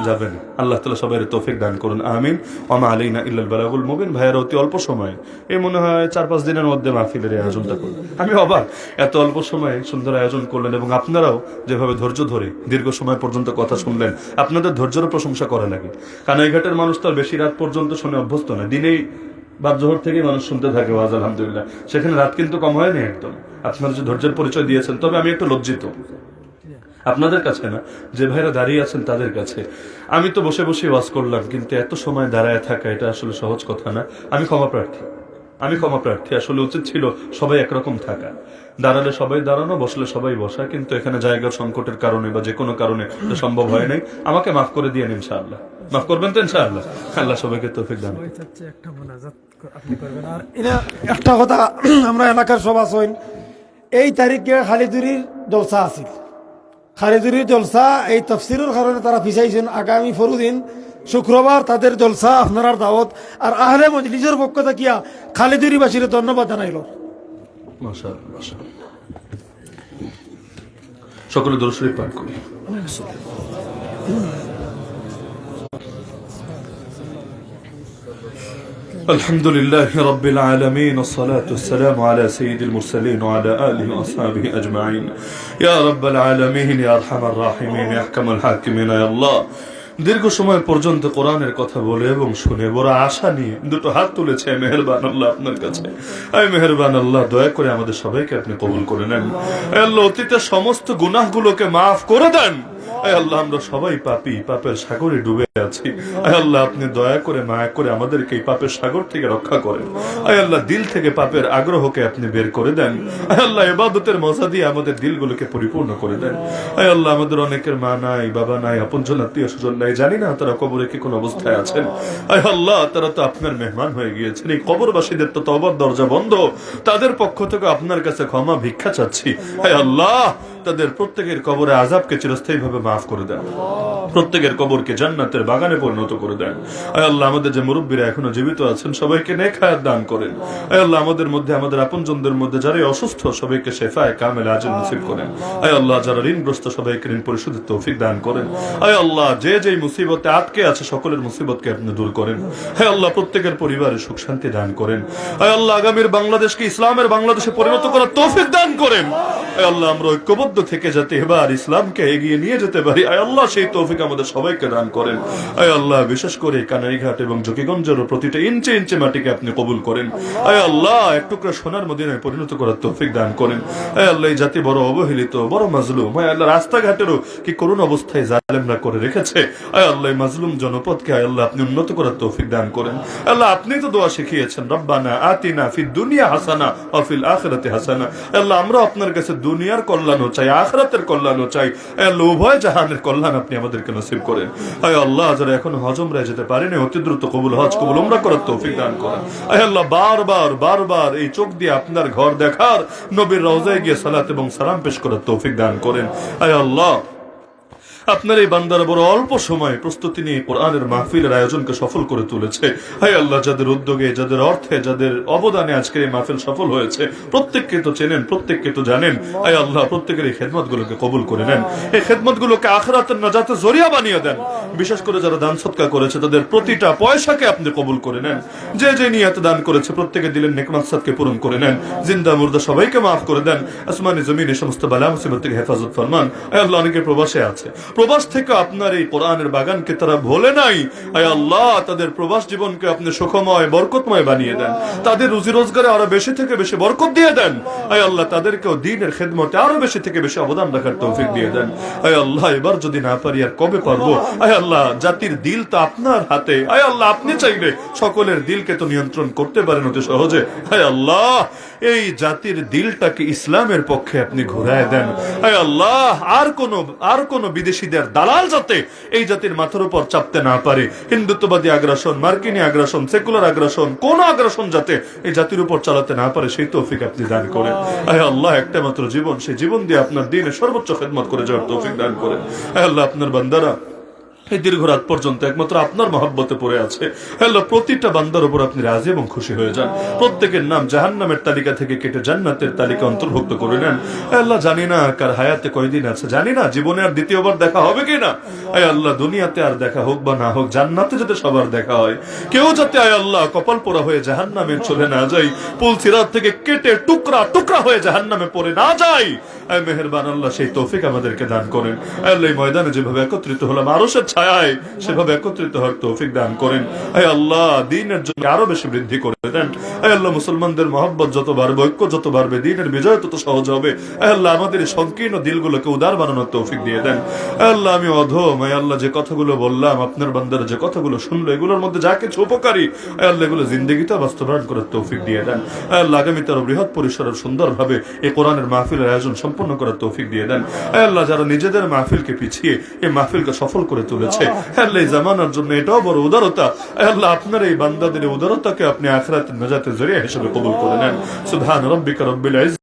যাবে না। আল্লাহ তাআলা সবাই তৌফিক দান করুন, আমিন। ওমা আলাইনা ইল্লাল বালাগুল মুবিন। ভাইয়েরা অতি অল্প সময়, এই মনে হয় 4-5 দিনের মধ্যে মাহফিলের আয়োজনটা করলেন। আমি অবাক, এত অল্প সময়ে সুন্দর আয়োজন করলেন এবং আপনারাও যেভাবে ধৈর্য ধরে দীর্ঘ সময় পর্যন্ত কথা শুনলেন, আপনাদের ধৈর্যের প্রশংসা করা লাগে। কানাইঘাটের মানুষ তো আর বেশি রাত পর্যন্ত শুনে অভ্যস্ত না, দিনেই বাদ জোহর থেকে মানুষ শুনতে থাকে ওয়াজ, আলহামদুলিল্লাহ। সেখানে রাত কিন্তু কম হয়নি একদম। আপনারা যে ধৈর্যের পরিচয় দিয়েছেন, তবে আমি একটু লজ্জিত আপনাদের কাছে না, যে ভাইরা দাঁড়িয়ে আছেন তাদের কাছে। আমি তো বসে বসে ওয়াজ করলাম, কিন্তু এত সময় দাঁড়ায় থাকা এটা আসলে সহজ কথা না। আমি ক্ষমা প্রার্থী। আসলে উচিত ছিল সবাই একরকম থাকা, দাঁড়ালে সবাই দাঁড়ানো, বসলে সবাই বসা, কিন্তু এখানে জায়গার সংকটের কারণে বা যে কোনো কারণে এটা সম্ভব হয় নাই। আমাকে মাফ করে দিয়েন ইনশাআল্লাহ। মাফ করবেন তো ইনশাআল্লাহ? আল্লাহ সবাইকে তৌফিক দান করুন। একটা কথা, আমরা এলাকার সভা হইন, এই তারিখে খালিদুরির জলসা আছিল। খালিদুরির জলসা এই তফসিরের কারণে তারা পিছাইছেন। আগামী ফরুদিন শুক্রবার তাদের জলসা, আপনার দাওয়াত। আর আহলে মজলিসের পক্ষ থাকিয়া খালিদুরিবাসীর ধন্যবাদ জানাইল। মাশাআল্লাহ, মাশাআল্লাহ। সকলে দরুদ শরীফ পাঠ করি। الحمد لله رب العالمين والصلاة والسلام على سيد المرسلين وعلى آله وأصحابه أجمعين يا رب العالمين يا أرحم الراحمين يا أحكم الحاكمين يا الله দীর্ঘ সময় পর্যন্ত কোরআনের কথা বলে এবং শুনে বড় আশা নিয়ে দুটো হাত তুলেছে। মেহেরবান আল্লাহ আপনার কাছে, মেহেরবান আল্লাহ দয়া করে আমাদের সবাইকে আপনি কবুল করে নেন। আল্লাহ অতীতের সমস্ত গুনাহগুলোকে মাফ করে দেন। আল্লাহ আমরা সবাই পাপী, পাপের সাগরে ডুবে আছি। আল্লাহ আপনি দয়া করে মায়া করে আমাদেরকে এই পাপের সাগর থেকে রক্ষা করেন। আল্লাহ দিল থেকে পাপের আগ্রহকে আপনি বের করে দেন। আল্লাহ ইবাদতের মজা দিয়ে আমাদের দিলগুলোকে পরিপূর্ণ করে দেন। আল্লাহ আমাদের অনেকের মা নাই, বাবা নাই, আপনজন আত্মীয় স্বজন নাই, জানি না তারা কবরে কি কোন অবস্থায় আছেন। আল্লাহ তারা তো আপনার মেহমান হয়ে গিয়েছেন। এই কবরবাসীদের তো তওবার দরজা বন্ধ, তাদের পক্ষ থেকে আপনার কাছে ক্ষমা ভিক্ষা চাচ্ছি। আল্লাহ তাদের প্রত্যেকের কবরে আযাবকে চিরস্থায়ী ভাবে মাফ করে দেন, প্রত্যেকের কবরকে জান্নাতের বাগানে পরিণত করে দেন। আল্লাহ আমাদের যে মুরব্বীরা এখনো জীবিত আছেন সবাইকে নেক হায়াত দান করেন। আল্লাহ আমাদের মধ্যে, আমাদের আপনজনদের মধ্যে যারা অসুস্থ সবাইকে শেফায়ে কামেল আজল নসিব করেন। আল্লাহ যারা ঋণগ্রস্ত সবাইকে ঋণ পরিশোধের তৌফিক দান করেন। আল্লাহ যে যেই মুসিবতে আটকে আছে সকলের মুসিবতকে আপনি দূর করেন। আল্লাহ প্রত্যেকের পরিবারে সুখ শান্তি দান করেন। আল্লাহ আগামীর বাংলাদেশকে ইসলামের বাংলাদেশে পরিণত করার তৌফিক দান করেন। আল্লাহ আমরা ঐক্যবদ্ধ থেকে যাতে এবার ইসলামকে এগিয়ে নিয়ে যেতে পারি, আল্লাহ সেই তৌফিক আমাদের সবাইকে দান করেন। আল্লাহ বিশেষ করে কানাইঘাট এবং জকিগঞ্জের প্রতিটা ইঞ্চে ইঞ্চে মাটিকে আপনি কবুল করেন। আল্লাহ এক টুকরা সোনার মদিনায় পরিণত করার তৌফিক দান করেন। আল্লাহ এই জাতি বড় অবহেলিত, বড় মাজলুম। আল্লাহ রাস্তাঘাটেরও কি করুণ অবস্থায় জালেমরা করে রেখেছে। আল্লাহ মাজলুম জনপদকে আল্লাহ আপনি উন্নত করার তৌফিক দান করেন। আল্লাহ আপনি তো দোয়া শিখিয়েছেন, রব্বানা আতিনা ফিদ দুনিয়া হাসানা ওয়া ফিল আখিরাতি হাসানা। আল্লাহ আমরা আপনার কাছে দুনিয়ার কল্যাণও চাই, আখিরাতের কল্যাণও চাই। আল্লাহ উভয় জাহানের কল্যাণ আপনি আমাদেরকে নসিব করেন। আল্লাহ যারা এখনো হজ উমরায় যেতে পারেনি অতি দ্রুত কবুল হজ কবুল উমরা করার তৌফিক দান করেন। আল্লাহ বারবার এই চোখ দিয়ে আপনার ঘর দেখার, নবীর রওজায় গিয়ে সালাত এবং সালাম পেশ করার তৌফিক দান করেন। আল্লাহ আপনার এই বান্দারা বড় অল্প সময় প্রস্তুতি নিয়ে কোরআনের মাহফিলের আয়োজনকে সফল করে তুলেছে। হায় আল্লাহ যাদের উদ্যোগে, যাদের অর্থে, যাদের অবদানে আজকের এই মাহফিল সফল হয়েছে প্রত্যেককে তো চেনেন, প্রত্যেককে তো জানেন। হায় আল্লাহ প্রত্যেকের এই খেদমতগুলোকে কবুল করে নেন, এই খেদমতগুলোকে আখিরাতের নাজাতের জরিয়া বানিয়ে দেন। বিশেষ করে যারা দান সদকা করেছে তাদের প্রতিটা পয়সাকে আপনি কবুল করে নেন। যে যে নিয়তে দান করেছে প্রত্যেকে দিলেন নেক মাকসাদকে পূরণ করে নেন। জিন্দা মুর্দা সবাইকে মাফ করে দেন। আসমানি জমিনে সমস্ত বালা মুসিবত থেকে হেফাজত ফরমান। হায় আল্লাহ অনেকে প্রবাসে আছে, প্রবাস থেকে আপনার এই কোরআনের বাগানকে তারা ভোলে নাই। আয় আল্লাহ তাদের প্রবাস জীবনকে আপনি সুখময় বরকতময় বানিয়ে দেন, তাদের রুজি রোজগারে আরো বেশি থেকে বেশি বরকত দিয়ে দেন। আয় আল্লাহ তাদেরকেও দ্বীনের খেদমতে আরো বেশি থেকে বেশি অবদান রাখার তৌফিক দিয়ে দেন। আয় আল্লাহ এবার যদি না পারি আর কবে পারবো। আয় আল্লাহ জাতির দিল তো আপনার হাতে। আয় আল্লাহ আপনি চাইলে সকলের দিলকে তো নিয়ন্ত্রণ করতে পারেন অতি সহজে। আয় আল্লাহ এই জাতির দিলটাকে ইসলামের পক্ষে আপনি ঘুরায় দেন। আয় আল্লাহ আর কোন বিদেশিদের দালাল যাতে এই জাতির মাথার উপর চাপতে না পারে। হিন্দুত্ববাদী আগ্রাসন, মার্কিনী আগ্রাসন, সেকুলার আগ্রাসন, কোন আগ্রাসন যাতে এই জাতির উপর চালাতে না পারে সেই তৌফিক আপনি দান করেন। আয় আল্লাহ একটা মাত্র জীবন, সেই জীবন দিয়ে আপনার দ্বীনের সর্বোচ্চ খেদমত করে যাওয়ার তৌফিক দান করেন। আয় আল্লাহ আপনার বান্দারা এই দীর্ঘ রাত পর্যন্ত একমাত্র আপনার মহব্বতে পড়ে আছে। আল্লাহ প্রতিটা বান্দার উপর আপনি রাজি এবং খুশি হয়ে যান। প্রত্যেকের নাম জাহান্নামের তালিকা থেকে কেটে জান্নাতের তালিকা অন্তর্ভুক্ত করে নেন। আল্লাহ জানি না কার হায়াতে কয়দিন আছে, জানি না জীবনে আর দ্বিতীয়বার দেখা হবে কিনা। আয় আল্লাহ দুনিয়াতে আর দেখা হোক বা না হোক, জান্নাতে যাতে সবার দেখা হয়। কেউ যাতে আয় আল্লাহ কপাল পোড়া হয়ে জাহান্নামে চলে না যায়, পুল সিরাত থেকে কেটে টুকরা টুকরা হয়ে জাহান্নামে পড়ে না যায়। আয় মেহেরবান আল্লাহ সেই তৌফিক আমাদেরকে দান করেন। আল্লাহ এই ময়দানে যেভাবে একত্রিত হলাম আরশের ছায়ায় সেভাবে একত্রিত হওয়ার তৌফিক দান করেন। আয় আল্লাহ দ্বীনের জন্য আরো বেশি বৃদ্ধি করে দেন। আয় আল্লাহ মুসলমানদের মহব্বত যত বাড়বে, ঐক্য যত বাড়বে, দ্বীনের বিজয় তত সহজ হবে। আয় আল্লাহ আমাদের এই সংকীর্ণ দিলগুলোকে উদার বানানোর তৌফিক দিয়ে দেন। আয় আল্লাহ আমি অধম, আয় আল্লাহ যে কথাগুলো বললাম, আপনার বান্দারা যে কথাগুলো শুনলো, এগুলোর মধ্যে যা কিছু উপকারী আয় আল্লাহ এগুলো জিন্দেগিতে বাস্তবায়ন করার তৌফিক দিয়ে দেন। আয় আল্লাহ আগামী তার বৃহৎ পরিসরের সুন্দরভাবে এই কোরআনের মাহফিলের আয়োজন সম্পন্ন করার তৌফিক দিয়ে দেন। আয় আল্লাহ যারা নিজেদের মাহফিলকে পিছিয়ে এই মাহফিলকে সফল করে তুলেছে, আল্লাহ এই জামানার জন্য এটাও বড় উদারতা। আল্লাহ আপনার এই বান্দাদের উদারতাকে আপনি আখিরাতের নাজাতের জরিয়া হিসেবে কবুল করে নেন। সুবহান রাব্বিকা রাব্বিল ইজ্জাতি